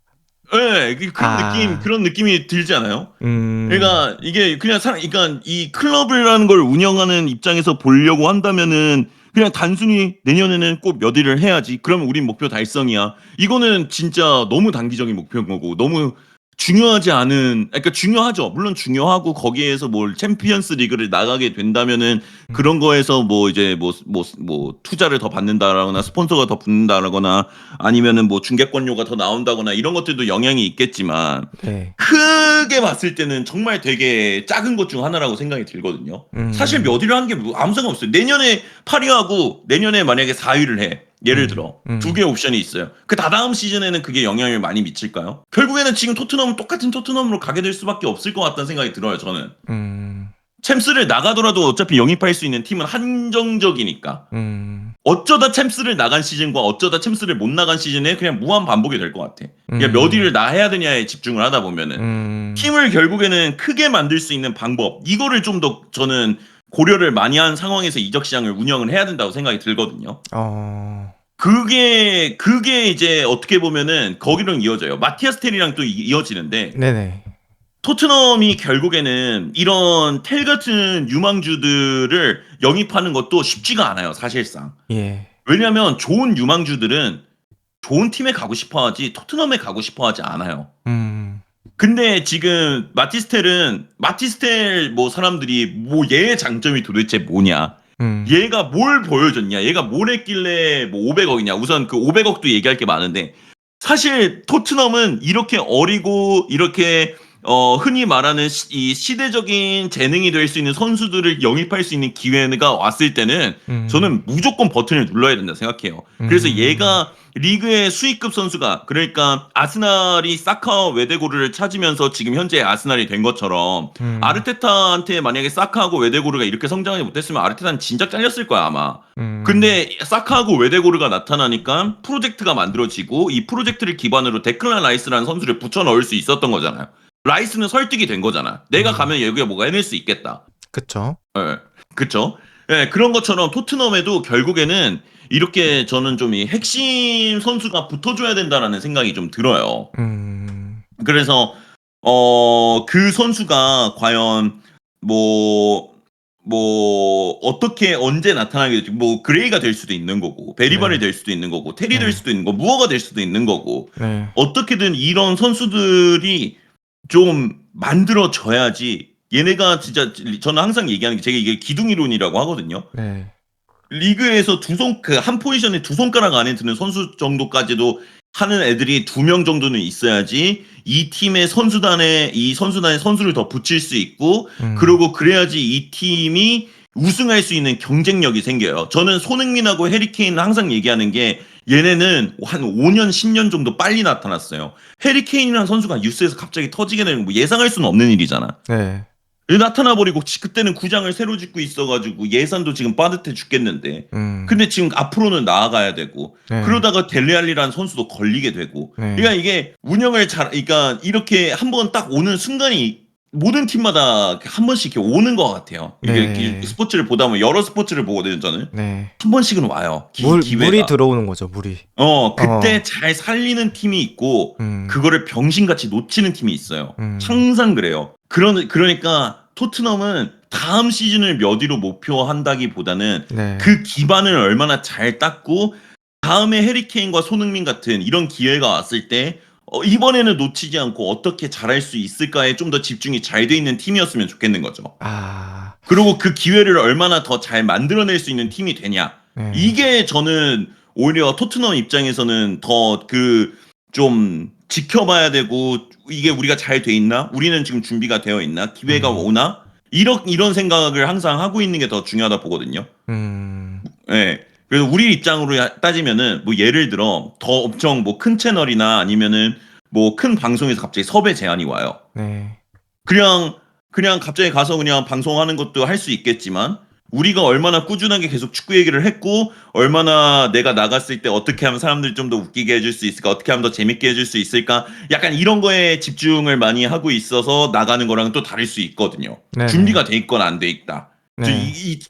예, 아. 그런 느낌이 들지 않아요? 음. 그러니까 이게 그냥 그러니까 이 클럽이라는 걸 운영하는 입장에서 보려고 한다면은 그냥 단순히 내년에는 꼭 몇 위를 해야지. 그러면 우린 목표 달성이야. 이거는 진짜 너무 단기적인 목표인 거고 너무 중요하지 않은 그러니까 중요하죠. 물론 중요하고 거기에서 뭘 챔피언스 리그를 나가게 된다면은 음. 그런 거에서 뭐 이제 뭐 투자를 더 받는다라거나 스폰서가 더 붙는다라거나 아니면은 뭐 중계권료가 더 나온다거나 이런 것들도 영향이 있겠지만 네. 크게 봤을 때는 정말 되게 작은 것 중 하나라고 생각이 들거든요. 사실 음. 몇 위를 하는 게 아무 상관없어요. 내년에 8위하고 내년에 만약에 4위를 해. 예를 음. 들어 두 음. 개의 옵션이 있어요. 그 다다음 시즌에는 그게 영향을 많이 미칠까요? 결국에는 지금 토트넘은 똑같은 토트넘으로 가게 될 수밖에 없을 것 같다는 생각이 들어요. 저는 음. 챔스를 나가더라도 어차피 영입할 수 있는 팀은 한정적이니까. 어쩌다 챔스를 나간 시즌과 어쩌다 챔스를 못 나간 시즌에 그냥 무한 반복이 될 것 같아. 그러니까 몇 위를 나 해야 되냐에 집중을 하다 보면은 팀을 결국에는 크게 만들 수 있는 방법, 이거를 좀 더 저는 고려를 많이 한 상황에서 이적 시장을 운영을 해야 된다고 생각이 들거든요. 그게 이제 어떻게 보면은 거기랑 이어져요. 마티아스 텔이랑 또 이어지는데, 네네. 토트넘이 결국에는 이런 텔 같은 유망주들을 영입하는 것도 쉽지가 않아요, 사실상. 예. 왜냐면 좋은 유망주들은 좋은 팀에 가고 싶어 하지 토트넘에 가고 싶어 하지 않아요. 근데 지금 마티스텔 뭐 사람들이 뭐 얘의 장점이 도대체 뭐냐? 얘가 뭘 보여줬냐? 얘가 뭘 했길래 뭐 500억이냐? 우선 그 500억도 얘기할 게 많은데, 사실 토트넘은 이렇게 어리고 이렇게 흔히 말하는 이 시대적인 재능이 될 수 있는 선수들을 영입할 수 있는 기회가 왔을 때는 저는 무조건 버튼을 눌러야 된다 생각해요. 그래서 얘가 리그의 수익급 선수가, 그러니까 아스날이 사카와 웨데고르를 찾으면서 지금 현재 아스날이 된 것처럼, 아르테타한테 만약에 사카하고 웨데고르가 이렇게 성장하지 못했으면 아르테타는 진작 잘렸을 거야 아마. 근데 사카하고 웨데고르가 나타나니까 프로젝트가 만들어지고, 이 프로젝트를 기반으로 데클란 라이스라는 선수를 붙여 넣을 수 있었던 거잖아요. 라이스는 설득이 된 거잖아. 내가 가면 여기가 뭐가 해낼 수 있겠다. 그쵸. 예, 그쵸. 예, 그런 것처럼 토트넘에도 결국에는 이렇게 저는 좀 이 핵심 선수가 붙어줘야 된다라는 생각이 좀 들어요. 그래서 그 선수가 과연 뭐 어떻게 언제 나타나게 될지, 뭐 그레이가 될 수도 있는 거고, 베리발이 될 수도 있는 거고, 테리 될 수도 있는 거고, 무어가 될 수도 있는 거고, 어떻게든 이런 선수들이 좀 만들어져야지. 얘네가 진짜, 저는 항상 얘기하는 게, 제가 이게 기둥이론이라고 하거든요. 리그에서 한 포지션에 두 손가락 안에 드는 선수 정도까지도 하는 애들이 2명 정도는 있어야지 이 팀의 선수단에 선수를 더 붙일 수 있고, 그리고 그래야지 이 팀이 우승할 수 있는 경쟁력이 생겨요. 저는 손흥민하고 해리케인은 항상 얘기하는 게, 얘네는 한 5년, 10년 정도 빨리 나타났어요. 해리케인이라는 선수가 뉴스에서 갑자기 터지게 되는 거 예상할 수는 없는 일이잖아. 나타나버리고 그때는 구장을 새로 짓고 있어가지고 예산도 지금 빠듯해 죽겠는데, 근데 지금 앞으로는 나아가야 되고, 그러다가 델레알리라는 선수도 걸리게 되고, 그러니까 이게 그러니까 이렇게 한번 딱 오는 순간이 모든 팀마다 한 번씩 이렇게 오는 것 같아요. 이게 스포츠를 보다 보면, 여러 스포츠를 보거든요, 저는. 한 번씩은 와요. 기회가. 물이 들어오는 거죠, 물이. 그때 잘 살리는 팀이 있고, 그거를 병신같이 놓치는 팀이 있어요. 항상 그래요. 그러니까 토트넘은 다음 시즌을 몇 위로 목표한다기보다는 그 기반을 얼마나 잘 닦고, 다음에 해리케인과 손흥민 같은 이런 기회가 왔을 때 이번에는 놓치지 않고 어떻게 잘할 수 있을까에 좀 더 집중이 잘 돼 있는 팀이었으면 좋겠는 거죠. 그리고 그 기회를 얼마나 더 잘 만들어낼 수 있는 팀이 되냐. 이게 저는 오히려 토트넘 입장에서는 더 좀 지켜봐야 되고, 이게 우리가 잘 돼 있나? 우리는 지금 준비가 되어 있나? 기회가 오나? 이런 생각을 항상 하고 있는 게 더 중요하다 보거든요. 네. 그래서 우리 입장으로 따지면은, 뭐 예를 들어 더 엄청 뭐 큰 채널이나 아니면은 뭐 큰 방송에서 갑자기 섭외 제안이 와요. 그냥 갑자기 가서 그냥 방송하는 것도 할 수 있겠지만, 우리가 얼마나 꾸준하게 계속 축구 얘기를 했고, 얼마나 내가 나갔을 때 어떻게 하면 사람들 좀 더 웃기게 해줄 수 있을까, 어떻게 하면 더 재밌게 해줄 수 있을까, 약간 이런 거에 집중을 많이 하고 있어서 나가는 거랑 또 다를 수 있거든요. 준비가 돼 있거나 안 돼 있다.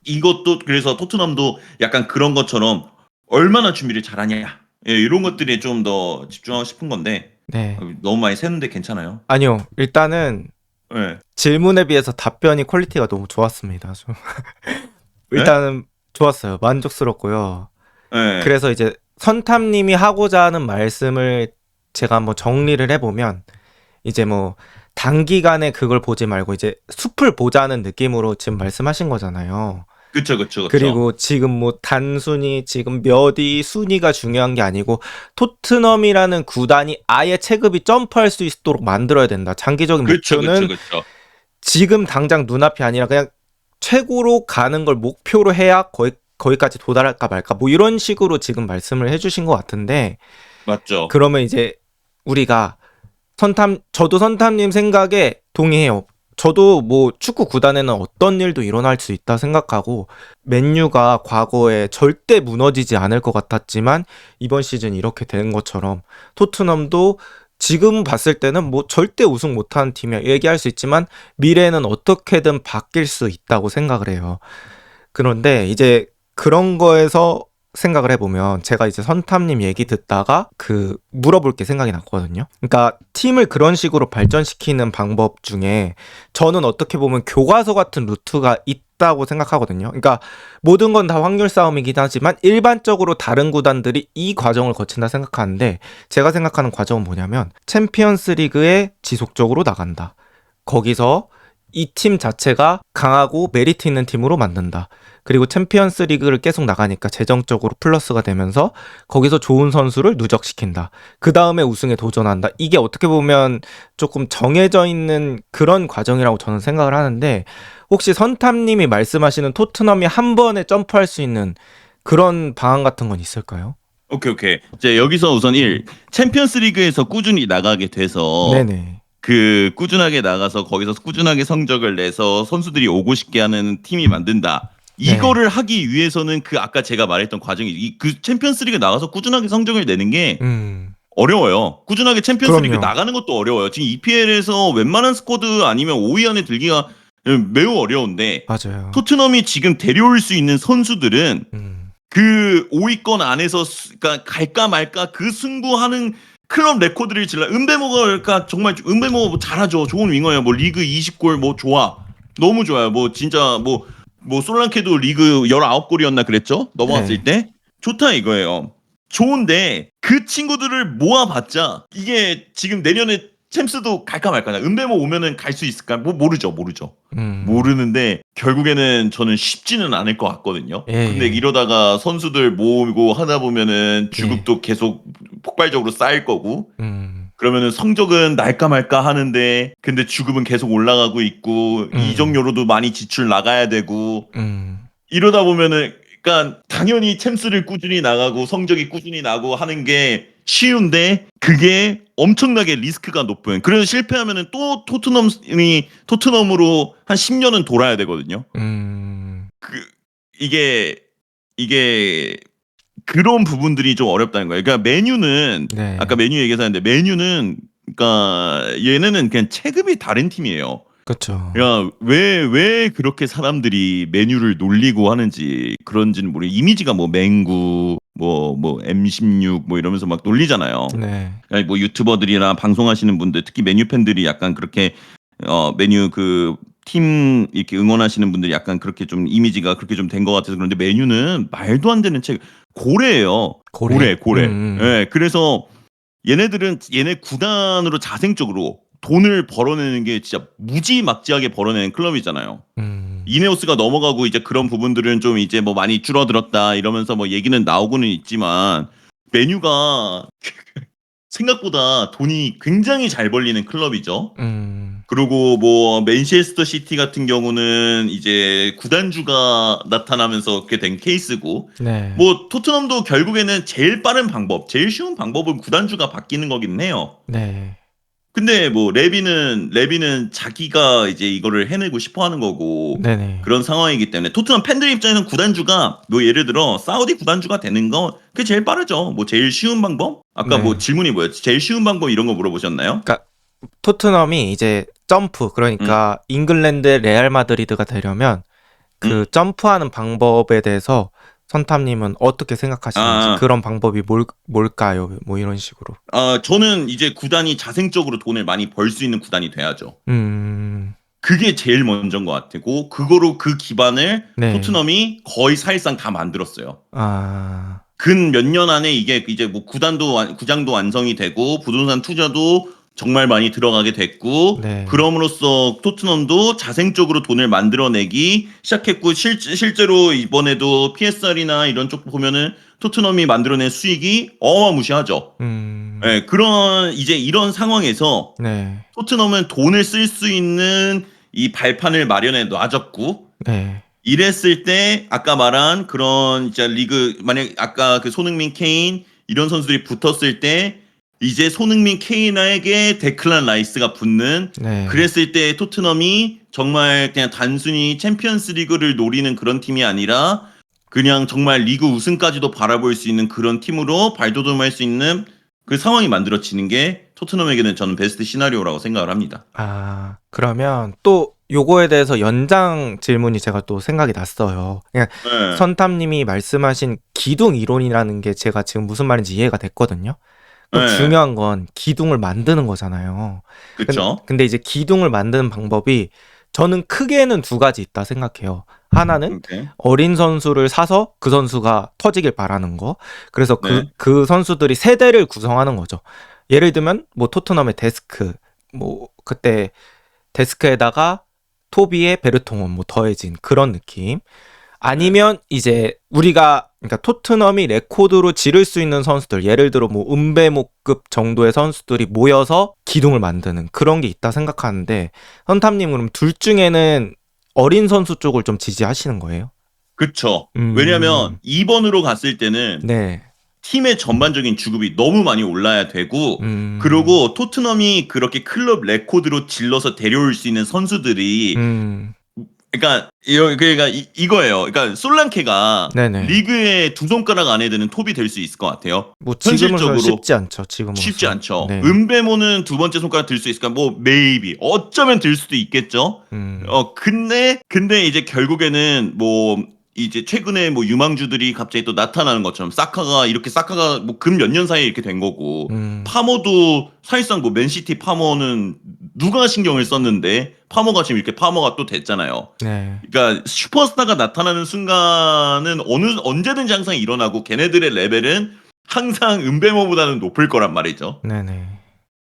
이것도, 그래서 토트넘도 약간 그런 것처럼 얼마나 준비를 잘하냐, 이런 것들에 좀 더 집중하고 싶은 건데, 너무 많이 새는데 괜찮아요? 아니요, 일단은 질문에 비해서 답변이 퀄리티가 너무 좋았습니다. 일단은 좋았어요. 만족스럽고요. 그래서 이제 선탐님이 하고자 하는 말씀을 제가 한번 정리를 해보면, 이제 뭐 단기간에 그걸 보지 말고 이제 숲을 보자는 느낌으로 지금 말씀하신 거잖아요. 그쵸. 그리고 지금 뭐 단순히 지금 몇 위 순위가 중요한 게 아니고, 토트넘이라는 구단이 아예 체급이 점프할 수 있도록 만들어야 된다. 장기적인 목표는 지금 당장 눈앞이 아니라 그냥 최고로 가는 걸 목표로 해야 거기까지 도달할까 말까, 뭐 이런 식으로 지금 말씀을 해주신 것 같은데, 맞죠. 그러면 이제 우리가 저도 선탐님 생각에 동의해요. 저도 뭐 축구 구단에는 어떤 일도 일어날 수 있다 생각하고 맨유가 과거에 절대 무너지지 않을 것 같았지만 이번 시즌 이렇게 된 것처럼 토트넘도 지금 봤을 때는 뭐 절대 우승 못하는 팀이야 얘기할 수 있지만 미래는 어떻게든 바뀔 수 있다고 생각을 해요. 그런데 이제 그런 거에서 생각을 해보면 제가 이제 선탐님 얘기 듣다가 그 물어볼 게 생각이 났거든요. 그러니까 팀을 그런 식으로 발전시키는 방법 중에 저는 어떻게 보면 교과서 같은 루트가 있다고 생각하거든요. 그러니까 모든 건 다 확률 싸움이긴 하지만 일반적으로 다른 구단들이 이 과정을 거친다 생각하는데 제가 생각하는 과정은 뭐냐면 챔피언스 리그에 지속적으로 나간다. 거기서 이 팀 자체가 강하고 메리트 있는 팀으로 만든다. 그리고 챔피언스 리그를 계속 나가니까 재정적으로 플러스가 되면서 거기서 좋은 선수를 누적시킨다. 그 다음에 우승에 도전한다. 이게 어떻게 보면 조금 정해져 있는 그런 과정이라고 저는 생각을 하는데 혹시 선탐님이 말씀하시는 토트넘이 한 번에 점프할 수 있는 그런 방안 같은 건 있을까요? 오케이, 오케이. 이제 여기서 우선 1, 챔피언스 리그에서 꾸준히 나가게 돼서 네네. 그 꾸준하게 나가서 거기서 꾸준하게 성적을 내서 선수들이 오고 싶게 하는 팀이 만든다. 네. 이거를 하기 위해서는 그 아까 제가 말했던 과정이 그 챔피언스 리그 나가서 꾸준하게 성적을 내는 게 음. 어려워요. 꾸준하게 챔피언스 리그 그럼요. 나가는 것도 어려워요. 지금 EPL에서 웬만한 스쿼드 아니면 5위 안에 들기가 매우 어려운데 맞아요. 토트넘이 지금 데려올 수 있는 선수들은 음. 그 5위권 안에서 그러니까 갈까 말까 그 승부하는 클럽 레코드를 질러. 은배모가 그러니까 정말 은배모 뭐 잘하죠. 좋은 윙어예요. 뭐 리그 20골 뭐 좋아. 너무 좋아요. 뭐 진짜 뭐 솔랑케도 리그 19골이었나 그랬죠? 넘어갔을 네. 때. 좋다 이거예요. 좋은데 그 친구들을 모아봤자 이게 지금 내년에 챔스도 갈까 말까냐. 은배모 오면은 갈 수 있을까? 뭐 모르죠. 음. 모르는데 결국에는 저는 쉽지는 않을 것 같거든요. 근데 예예. 이러다가 선수들 모으고 하다 보면은 예. 주급도 계속 폭발적으로 쌓일 거고 음. 그러면은 성적은 날까 말까 하는데 근데 주급은 계속 올라가고 있고 음. 이적료로도 많이 지출 나가야 되고 음. 이러다 보면은 그러니까 당연히 챔스를 꾸준히 나가고 성적이 꾸준히 나고 하는 게 쉬운데 그게 엄청나게 리스크가 높은. 그래서 실패하면은 또 토트넘으로 한 10년은 돌아야 되거든요. 음. 그 이게 이게 그런 부분들이 좀 어렵다는 거예요. 그러니까 메뉴는 아까 네. 메뉴 얘기해서 하는데 메뉴는 그러니까 얘네는 그냥 체급이 다른 팀이에요. 그쵸. 야, 왜 그렇게 사람들이 메뉴를 놀리고 하는지 그런지는 모르. 이미지가 뭐 맹구, 뭐 M16 뭐 이러면서 막 놀리잖아요. 네. 그러니까 뭐 유튜버들이나 방송하시는 분들, 특히 메뉴 팬들이 약간 그렇게 메뉴 그 팀 이렇게 응원하시는 분들이 약간 그렇게 좀 이미지가 그렇게 좀 된 것 같아서 그런데 메뉴는 말도 안 되는 책 고래예요. 고래. 고래. 예, 그래서 얘네 구단으로 자생적으로 돈을 벌어내는 게 진짜 무지막지하게 벌어내는 클럽이잖아요. 음. 이네오스가 넘어가고 이제 그런 부분들은 좀 이제 뭐 많이 줄어들었다 이러면서 뭐 얘기는 나오고는 있지만 메뉴가 생각보다 돈이 굉장히 잘 벌리는 클럽이죠. 음. 그리고 뭐 맨체스터 시티 같은 경우는 이제 구단주가 나타나면서 그렇게 된 케이스고 네. 뭐 토트넘도 결국에는 제일 빠른 방법, 제일 쉬운 방법은 구단주가 바뀌는 거긴 해요. 네. 근데 뭐 레비는 자기가 이제 이거를 해내고 싶어 하는 거고 네네. 그런 상황이기 때문에 토트넘 팬들 입장에서는 구단주가 뭐 예를 들어 사우디 구단주가 되는 거 그게 제일 빠르죠. 뭐 제일 쉬운 방법? 아까 뭐 네. 질문이 뭐였지? 제일 쉬운 방법 이런 거 물어보셨나요? 그러니까 토트넘이 이제 점프 음, 그러니까 잉글랜드 레알 마드리드가 되려면 음. 그 점프하는 방법에 대해서 선탐님은 어떻게 생각하시는지 아, 그런 방법이 뭘까요? 뭐 이런 식으로. 저는 이제 구단이 자생적으로 돈을 많이 벌 수 있는 구단이 돼야죠. 음. 그게 제일 먼저인 것 같고 그거로 그 기반을 네. 토트넘이 거의 사실상 다 만들었어요. 아. 근 몇 년 안에 이게 이제 뭐 구장도 완성이 되고 부동산 투자도 정말 많이 들어가게 됐고 네. 그럼으로써 토트넘도 자생적으로 돈을 만들어내기 시작했고 실제로 이번에도 PSR이나 이런 쪽 보면은 토트넘이 만들어낸 수익이 어마무시하죠. 음. 예, 그런 이제 이런 상황에서 네. 토트넘은 돈을 쓸 수 있는 이 발판을 마련해 놔졌고 네. 이랬을 때 아까 말한 그런 진짜 리그 만약 아까 그 손흥민, 케인 이런 선수들이 붙었을 때 이제 손흥민 케이나에게 데클란 라이스가 붙는 네. 그랬을 때 토트넘이 정말 그냥 단순히 챔피언스 리그를 노리는 그런 팀이 아니라 그냥 정말 리그 우승까지도 바라볼 수 있는 그런 팀으로 발돋움할 수 있는 그 상황이 만들어지는 게 토트넘에게는 저는 베스트 시나리오라고 생각을 합니다. 아, 그러면 또 요거에 대해서 연장 질문이 제가 또 생각이 났어요. 그냥 네, 선탐님이 말씀하신 기둥 이론이라는 게 제가 지금 무슨 말인지 이해가 됐거든요. 그럼 네, 중요한 건 기둥을 만드는 거잖아요. 그쵸? 근데 이제 기둥을 만드는 방법이 저는 크게는 두 가지 있다 생각해요. 하나는 오케이. 어린 선수를 사서 그 선수가 터지길 바라는 거. 그래서 네, 그 선수들이 세대를 구성하는 거죠. 예를 들면 뭐 토트넘의 데스크, 뭐 그때 데스크에다가 토비의 베르통원 뭐 더해진 그런 느낌. 네, 아니면 이제 우리가 그러니까 토트넘이 레코드로 지를 수 있는 선수들 예를 들어 뭐 은배모급 정도의 선수들이 모여서 기둥을 만드는 그런 게 있다 생각하는데 선탐님 그럼 둘 중에는 어린 선수 쪽을 좀 지지하시는 거예요? 그쵸. 왜냐면 음, 2번으로 갔을 때는 네, 팀의 전반적인 주급이 너무 많이 올라야 되고, 음, 그리고 토트넘이 그렇게 클럽 레코드로 질러서 데려올 수 있는 선수들이, 음, 그러니까 그러니까 이거예요. 그러니까 솔랑케가 네네. 리그의 두 손가락 안에 드는 톱이 될 수 있을 것 같아요. 뭐 지금으로서는 현실적으로 쉽지 않죠. 쉽지 지금으로선. 않죠. 네, 은배모는 두 번째 손가락 들 수 있을까? 뭐 메이비 어쩌면 들 수도 있겠죠. 음, 근데 이제 결국에는 뭐 이제 최근에 뭐 유망주들이 갑자기 또 나타나는 것처럼 사카가 뭐 근 몇 년 사이에 이렇게 된 거고, 음, 파머도 사실상 뭐 맨시티 파머는 누가 신경을 썼는데 파머가 지금 이렇게 파머가 또 됐잖아요. 네, 그러니까 슈퍼스타가 나타나는 순간은 언제든지 항상 일어나고 걔네들의 레벨은 항상 은배모보다는 높을 거란 말이죠. 네네,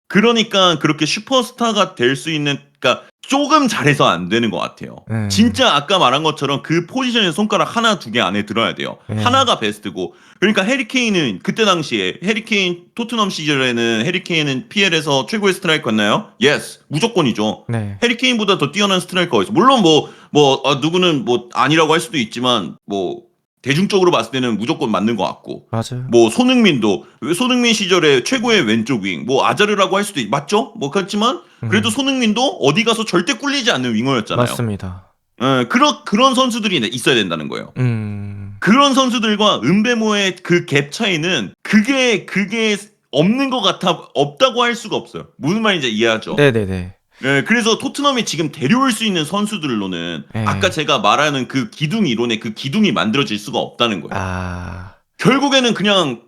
그러니까 그렇게 슈퍼스타가 될 수 있는, 그러니까 조금 잘해서 안 되는 것 같아요. 네, 진짜 아까 말한 것처럼 그 포지션에 손가락 하나 두 개 안에 들어야 돼요. 네, 하나가 베스트고. 그러니까 해리케인은 그때 당시에 해리케인 토트넘 시절에는 해리케인은 PL에서 최고의 스트라이커였나요? 예스, 무조건이죠. 네, 해리케인보다 더 뛰어난 스트라이커가 있어. 물론 누구는 뭐 아니라고 할 수도 있지만 뭐 대중적으로 봤을 때는 무조건 맞는 것 같고. 맞아요. 뭐 손흥민도 손흥민 시절에 최고의 왼쪽 윙, 뭐 아자르라고 할 수도 맞죠? 뭐 그렇지만 그래도 음, 손흥민도 어디 가서 절대 꿀리지 않는 윙어였잖아요. 맞습니다. 그런 선수들이 있어야 된다는 거예요. 음, 그런 선수들과 은배모의 그 갭 차이는 그게 없는 것 같아 없다고 할 수가 없어요. 무슨 말인지 이해하죠? 네네네. 그래서 토트넘이 지금 데려올 수 있는 선수들로는 아까 네. 제가 말하는 그 기둥 이론의 그 기둥이 만들어질 수가 없다는 거예요. 아, 결국에는 그냥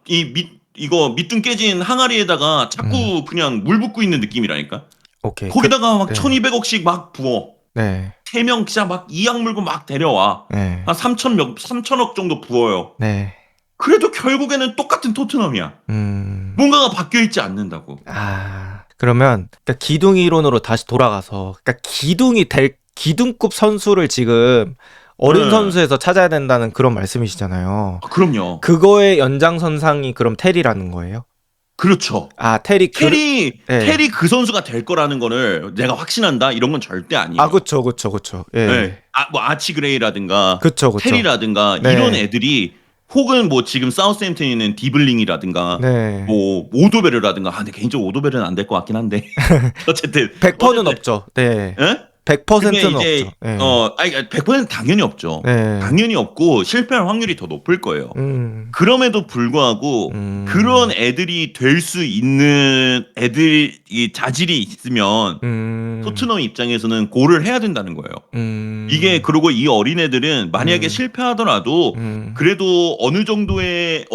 이거 밑둥 깨진 항아리에다가 음, 자꾸 그냥 물 붓고 있는 느낌이라니까. 오케이. 거기다가 막 네, 1200억씩 막 부어. 네, 3명 진짜 막 이악 물고 막 데려와. 네, 한 3천억 정도 부어요. 네, 그래도 결국에는 똑같은 토트넘이야. 뭔가가 바뀌어 있지 않는다고. 그러면, 그러니까 기둥 이론으로 다시 돌아가서, 그러니까 기둥급 선수를 지금 어린 네. 선수에서 찾아야 된다는 그런 말씀이시잖아요. 그럼요. 그거의 연장선상이 그럼 테리라는 거예요? 그렇죠. 아, 테리 예. 테리 그 선수가 될 거라는 거를 내가 확신한다? 이런 건 절대 아, 아니에요. 그쵸, 그쵸, 그쵸. 네. 예. 뭐 아치 그레이라든가 그쵸, 그쵸. 테리라든가 이런 네, 애들이, 혹은 뭐 지금 사우스햄튼에 있는 디블링이라든가 네. 뭐 오도베르라든가, 근데 개인적으로 오도베르는 안 될 것 같긴 한데 어쨌든 100%는 어쨌든 없죠. 네. 예? 근데 100%는 없죠. 이제 네. 아니 100% 당연히 없죠. 네. 당연히 없고 실패할 확률이 더 높을 거예요. 음, 그럼에도 불구하고 그런 음, 애들이 될 수 있는 애들이 자질이 있으면 음, 토트넘 입장에서는 골을 해야 된다는 거예요. 이게, 음, 그리고 이 어린애들은 만약에 음, 실패하더라도 음, 그래도 어느 정도의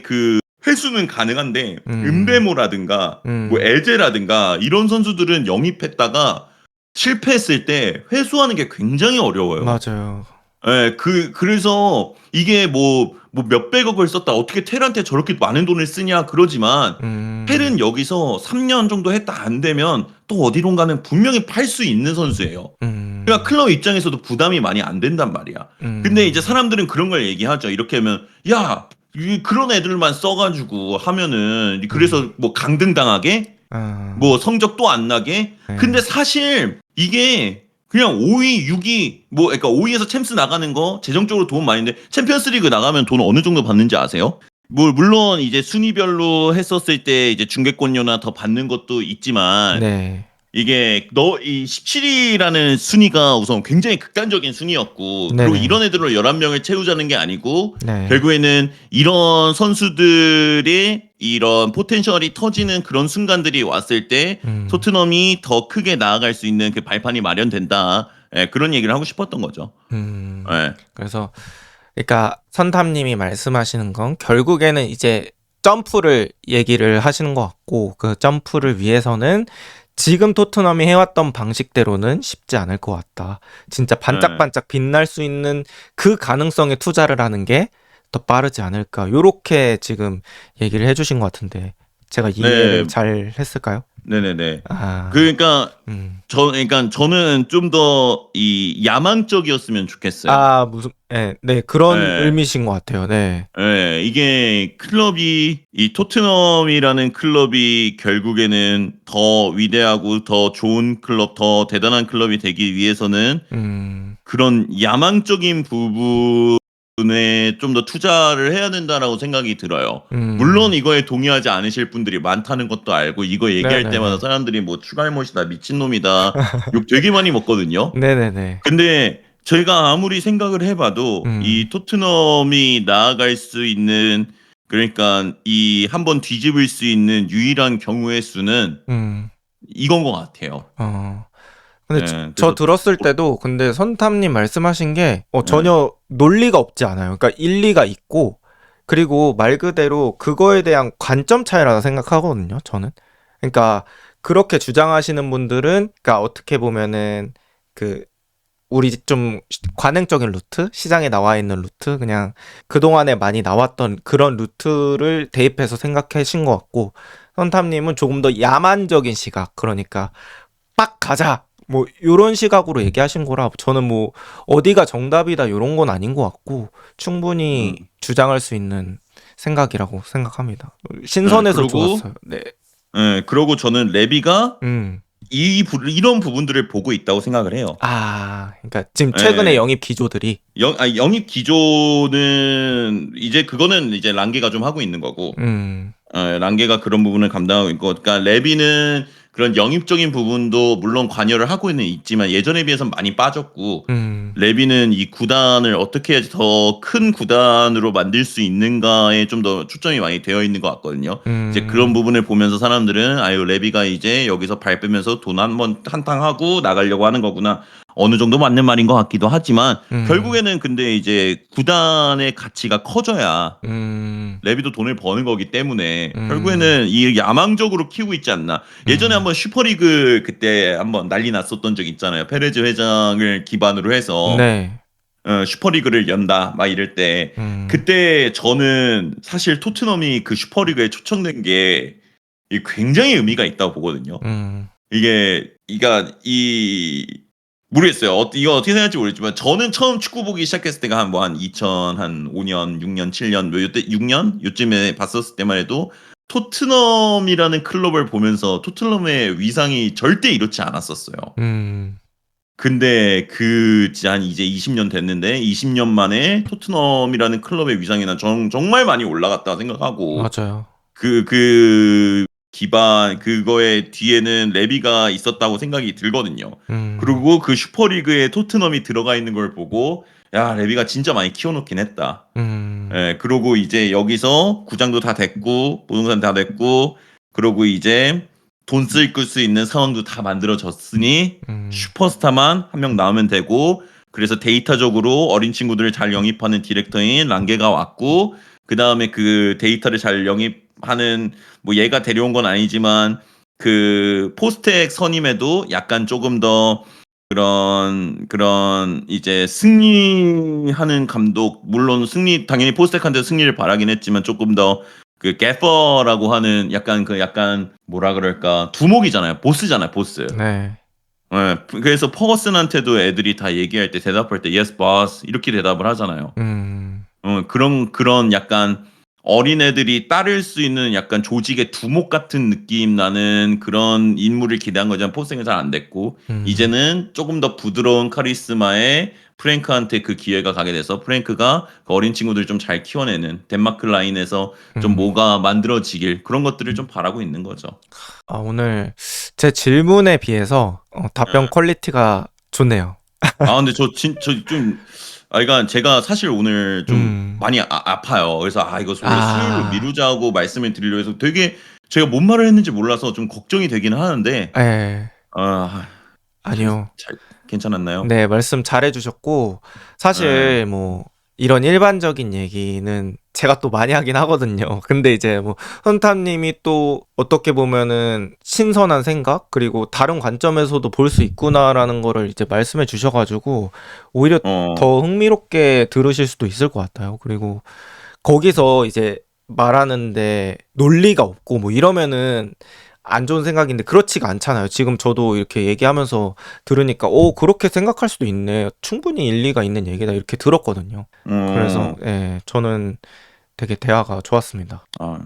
그 회수는 가능한데, 음, 은배모라든가 뭐 음, 에제라든가 이런 선수들은 영입했다가 실패했을 때 회수하는 게 굉장히 어려워요. 맞아요. 그래서 이게 뭐 몇백억을 썼다, 어떻게 텔한테 저렇게 많은 돈을 쓰냐 그러지만, 음, 텔은 여기서 3년 정도 했다 안 되면 또 어디론가는 분명히 팔 수 있는 선수예요. 그러니까 음, 클럽 입장에서도 부담이 많이 안 된단 말이야. 근데 이제 음, 사람들은 그런 걸 얘기하죠. 이렇게 하면, 야, 그런 애들만 써가지고 하면은 음, 그래서 뭐 강등당하게, 뭐 아, 성적 또 안 나게. 근데 네, 사실 이게 그냥 5위, 6위, 뭐 그러니까 5위에서 챔스 나가는 거 재정적으로 도움 많이 돼. 챔피언스 리그 나가면 돈 어느 정도 받는지 아세요? 뭐 물론 이제 순위별로 했었을 때 이제 중계권료나 더 받는 것도 있지만 네. 이게 이 17위라는 순위가 우선 굉장히 극단적인 순위였고 그리고 네네. 이런 애들로 11명을 채우자는 게 아니고 네. 결국에는 이런 선수들의 이런 포텐셜이 터지는 그런 순간들이 왔을 때 음. 토트넘이 더 크게 나아갈 수 있는 그 발판이 마련된다. 예, 그런 얘기를 하고 싶었던 거죠. 음. 예. 그래서 그러니까 선탐님이 말씀하시는 건 결국에는 이제 점프를 얘기를 하시는 것 같고 그 점프를 위해서는 지금 토트넘이 해왔던 방식대로는 쉽지 않을 것 같다. 진짜 예. 반짝반짝 빛날 수 있는 그 가능성에 투자를 하는 게 더 빠르지 않을까. 요렇게 지금 얘기를 해주신 것 같은데 제가 이해를 네. 잘 했을까요? 네네네. 아, 그러니까 음. 그러니까 저는 좀 더 이 야망적이었으면 좋겠어요. 아, 무슨, 네, 네, 그런 예. 의미신 것 같아요. 네. 예, 이게 클럽이 이 토트넘이라는 클럽이 결국에는 더 위대하고 더 좋은 클럽, 더 대단한 클럽이 되기 위해서는 음, 그런 야망적인 부분에 좀 더 투자를 해야 된다라고 생각이 들어요. 물론 음. 이거에 동의하지 않으실 분들이 많다는 것도 알고 이거 얘기할 때마다 네네네. 사람들이 뭐 추갈못이다, 미친놈이다 욕 되게 많이 먹거든요. 네네네. 근데 저희가 아무리 생각을 해봐도 음, 이 토트넘이 나아갈 수 있는 그러니까 이 한번 뒤집을 수 있는 유일한 경우의 수는 음, 이건 것 같아요. 어. 근데 예, 저 그래서 들었을 때도 근데 선탐님 말씀하신 게 예, 전혀 논리가 없지 않아요. 그러니까 일리가 있고 그리고 말 그대로 그거에 대한 관점 차이라고 생각하거든요. 저는. 그러니까 그렇게 주장하시는 분들은 그러니까 어떻게 보면은 그 우리 좀 관행적인 루트, 시장에 나와 있는 루트, 그냥 그동안에 많이 나왔던 그런 루트를 대입해서 생각하신 것 같고, 선탐님은 조금 더 야만적인 시각, 그러니까 빡 가자! 뭐, 요런 시각으로 얘기하신 거라, 저는 뭐, 어디가 정답이다, 요런 건 아닌 것 같고, 충분히 음, 주장할 수 있는 생각이라고 생각합니다. 예, 신선해서 좋았어요. 네. 그러고 저는 레비가 음. 이런 부분들을 보고 있다고 생각을 해요. 아, 그러니까 지금 최근에 예, 영입 기조들이, 영입 기조는 이제 그거는 이제 랑게가 좀 하고 있는 거고 음, 랑게가 그런 부분을 감당하고 있고, 그러니까 레비는 그런 영입적인 부분도 물론 관여를 하고는 있지만 예전에 비해서는 많이 빠졌고, 음. 레비는 이 구단을 어떻게 해야지 더 큰 구단으로 만들 수 있는가에 좀 더 초점이 많이 되어 있는 것 같거든요. 이제 그런 음, 부분을 보면서 사람들은 아유 레비가 이제 여기서 발 빼면서 돈 한번 한탕하고 나가려고 하는 거구나. 어느 정도 맞는 말인 것 같기도 하지만 음, 결국에는 근데 이제 구단의 가치가 커져야 음, 레비도 돈을 버는 거기 때문에 음, 결국에는 이 야망적으로 키우고 있지 않나. 예전에 음, 한번 슈퍼리그 그때 한번 난리 났었던 적 있잖아요. 페레즈 회장을 기반으로 해서 네, 슈퍼리그를 연다 막 이럴 때, 음, 그때 저는 사실 토트넘이 그 슈퍼리그에 초청된 게 굉장히 의미가 있다고 보거든요. 음, 이 모르겠어요. 이거 어떻게 생각할지 모르겠지만 저는 처음 축구 보기 시작했을 때가 한 2005년, 6년, 7년 뭐 요때 6년 요쯤에 봤었을 때만 해도 토트넘이라는 클럽을 보면서 토트넘의 위상이 절대 이렇지 않았었어요. 음, 근데 한 이제 20년 됐는데 20년 만에 토트넘이라는 클럽의 위상이 난 정말 많이 올라갔다 생각하고, 맞아요. 그 기반 그거의 뒤에는 레비가 있었다고 생각이 들거든요. 음, 그리고 그 슈퍼리그에 토트넘이 들어가 있는 걸 보고 야 레비가 진짜 많이 키워놓긴 했다. 음, 예, 그러고 이제 여기서 구장도 다 됐고 부동산 다 됐고 그러고 이제 돈 쓸 수 있는 상황도 다 만들어졌으니 음, 슈퍼스타만 한 명 나오면 되고, 그래서 데이터적으로 어린 친구들을 잘 영입하는 디렉터인 랑게가 왔고, 그 다음에 그 데이터를 잘 영입하는 뭐 얘가 데려온 건 아니지만 그 포스텍 선임에도 약간 조금 더 그런 이제 승리하는 감독, 물론 승리 당연히 포스텍한테 승리를 바라긴 했지만 조금 더 그 게퍼라고 하는 약간 뭐라 그럴까 두목이잖아요. 보스잖아요, 보스. 네, 예. 그래서 퍼거슨한테도 애들이 다 얘기할 때 대답할 때 yes boss 이렇게 대답을 하잖아요. 음, 그런 약간 어린애들이 따를 수 있는 약간 조직의 두목 같은 느낌 나는 그런 인물을 기대한 거지만 포스팅은 잘 안 됐고 음. 이제는 조금 더 부드러운 카리스마에 프랭크한테 그 기회가 가게 돼서 프랭크가 그 어린 친구들을 좀 잘 키워내는 덴마크 라인에서 좀 음. 뭐가 만들어지길 그런 것들을 좀 바라고 있는 거죠. 아, 오늘 제 질문에 비해서 답변 예. 퀄리티가 좋네요. 아 근데 저 좀 그러니까 제가 사실 오늘 좀 음. 많이 아파요. 그래서 이거 원래 수요일로 아. 미루자고 말씀을 드리려 해서 되게 제가 뭔 말을 했는지 몰라서 좀 걱정이 되긴 하는데 예. 아 아니요. 잘 괜찮았나요? 네, 말씀 잘해 주셨고 예. 사실 뭐 이런 일반적인 얘기는 제가 또 많이 하긴 하거든요. 근데 이제 뭐 헌탑 님이 또 어떻게 보면은 신선한 생각 그리고 다른 관점에서도 볼 수 있구나라는 거를 이제 말씀해 주셔 가지고 오히려 어. 더 흥미롭게 들으실 수도 있을 것 같아요. 그리고 거기서 이제 말하는데 논리가 없고 뭐 이러면은 안 좋은 생각인데 그렇지가 않잖아요. 지금 저도 이렇게 얘기하면서 들으니까 그렇게 생각할 수도 있네. 충분히 일리가 있는 얘기다. 이렇게 들었거든요. 그래서 어. 예, 저는 되게 대화가 좋았습니다. 아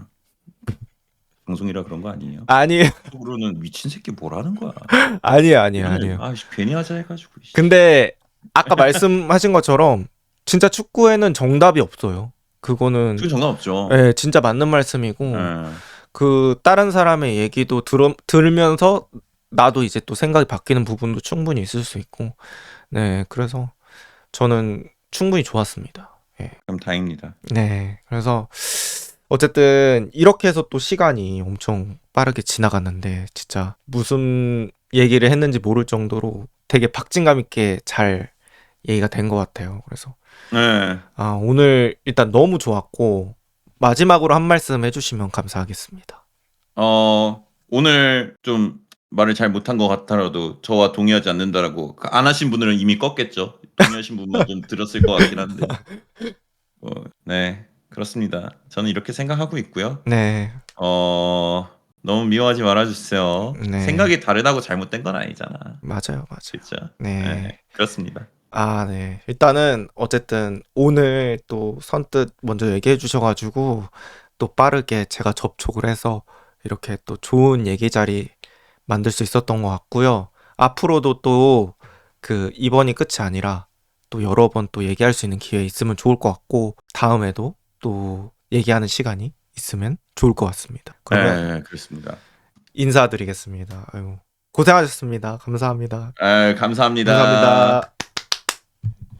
방송이라 그런 거 아니에요? 아니에요. 속으로는 '미친 새끼 뭐라는 거야.' 아니에요, 아니에요, 이런 아니에요. 괜히 하자 해 가지고 씨. 근데 아까 말씀하신 것처럼 진짜 축구에는 정답이 없어요. 그거는 그건 정답 없죠. 예, 진짜 맞는 말씀이고 예. 그 다른 사람의 얘기도 들으면서 나도 이제 또 생각이 바뀌는 부분도 충분히 있을 수 있고 네, 그래서 저는 충분히 좋았습니다. 예. 그럼 다행입니다. 네, 그래서 어쨌든 이렇게 해서 또 시간이 엄청 빠르게 지나갔는데 진짜 무슨 얘기를 했는지 모를 정도로 되게 박진감 있게 잘 얘기가 된 것 같아요. 그래서 예. 오늘 일단 너무 좋았고 마지막으로 한 말씀 해주시면 감사하겠습니다. 오늘 좀 말을 잘 못한 것 같더라도 저와 동의하지 않는다라고 안 하신 분들은 이미 껐겠죠. 동의하신 분만 좀 들었을 것 같긴 한데. 네. 그렇습니다. 저는 이렇게 생각하고 있고요. 네, 너무 미워하지 말아 주세요. 네, 생각이 다르다고 잘못된 건 아니잖아. 맞아요, 맞아요. 그죠? 예. 네. 그렇습니다. 네. 일단은 어쨌든 오늘 또 선뜻 먼저 얘기해 주셔가지고 또 빠르게 제가 접촉을 해서 이렇게 또 좋은 얘기 자리 만들 수 있었던 것 같고요. 앞으로도 또 그 이번이 끝이 아니라 또 여러 번 또 얘기할 수 있는 기회 있으면 좋을 것 같고 다음에도 또 얘기하는 시간이 있으면 좋을 것 같습니다. 그러면 예. 그렇습니다. 인사드리겠습니다. 아유, 고생하셨습니다. 감사합니다. 예. 감사합니다. 감사합니다.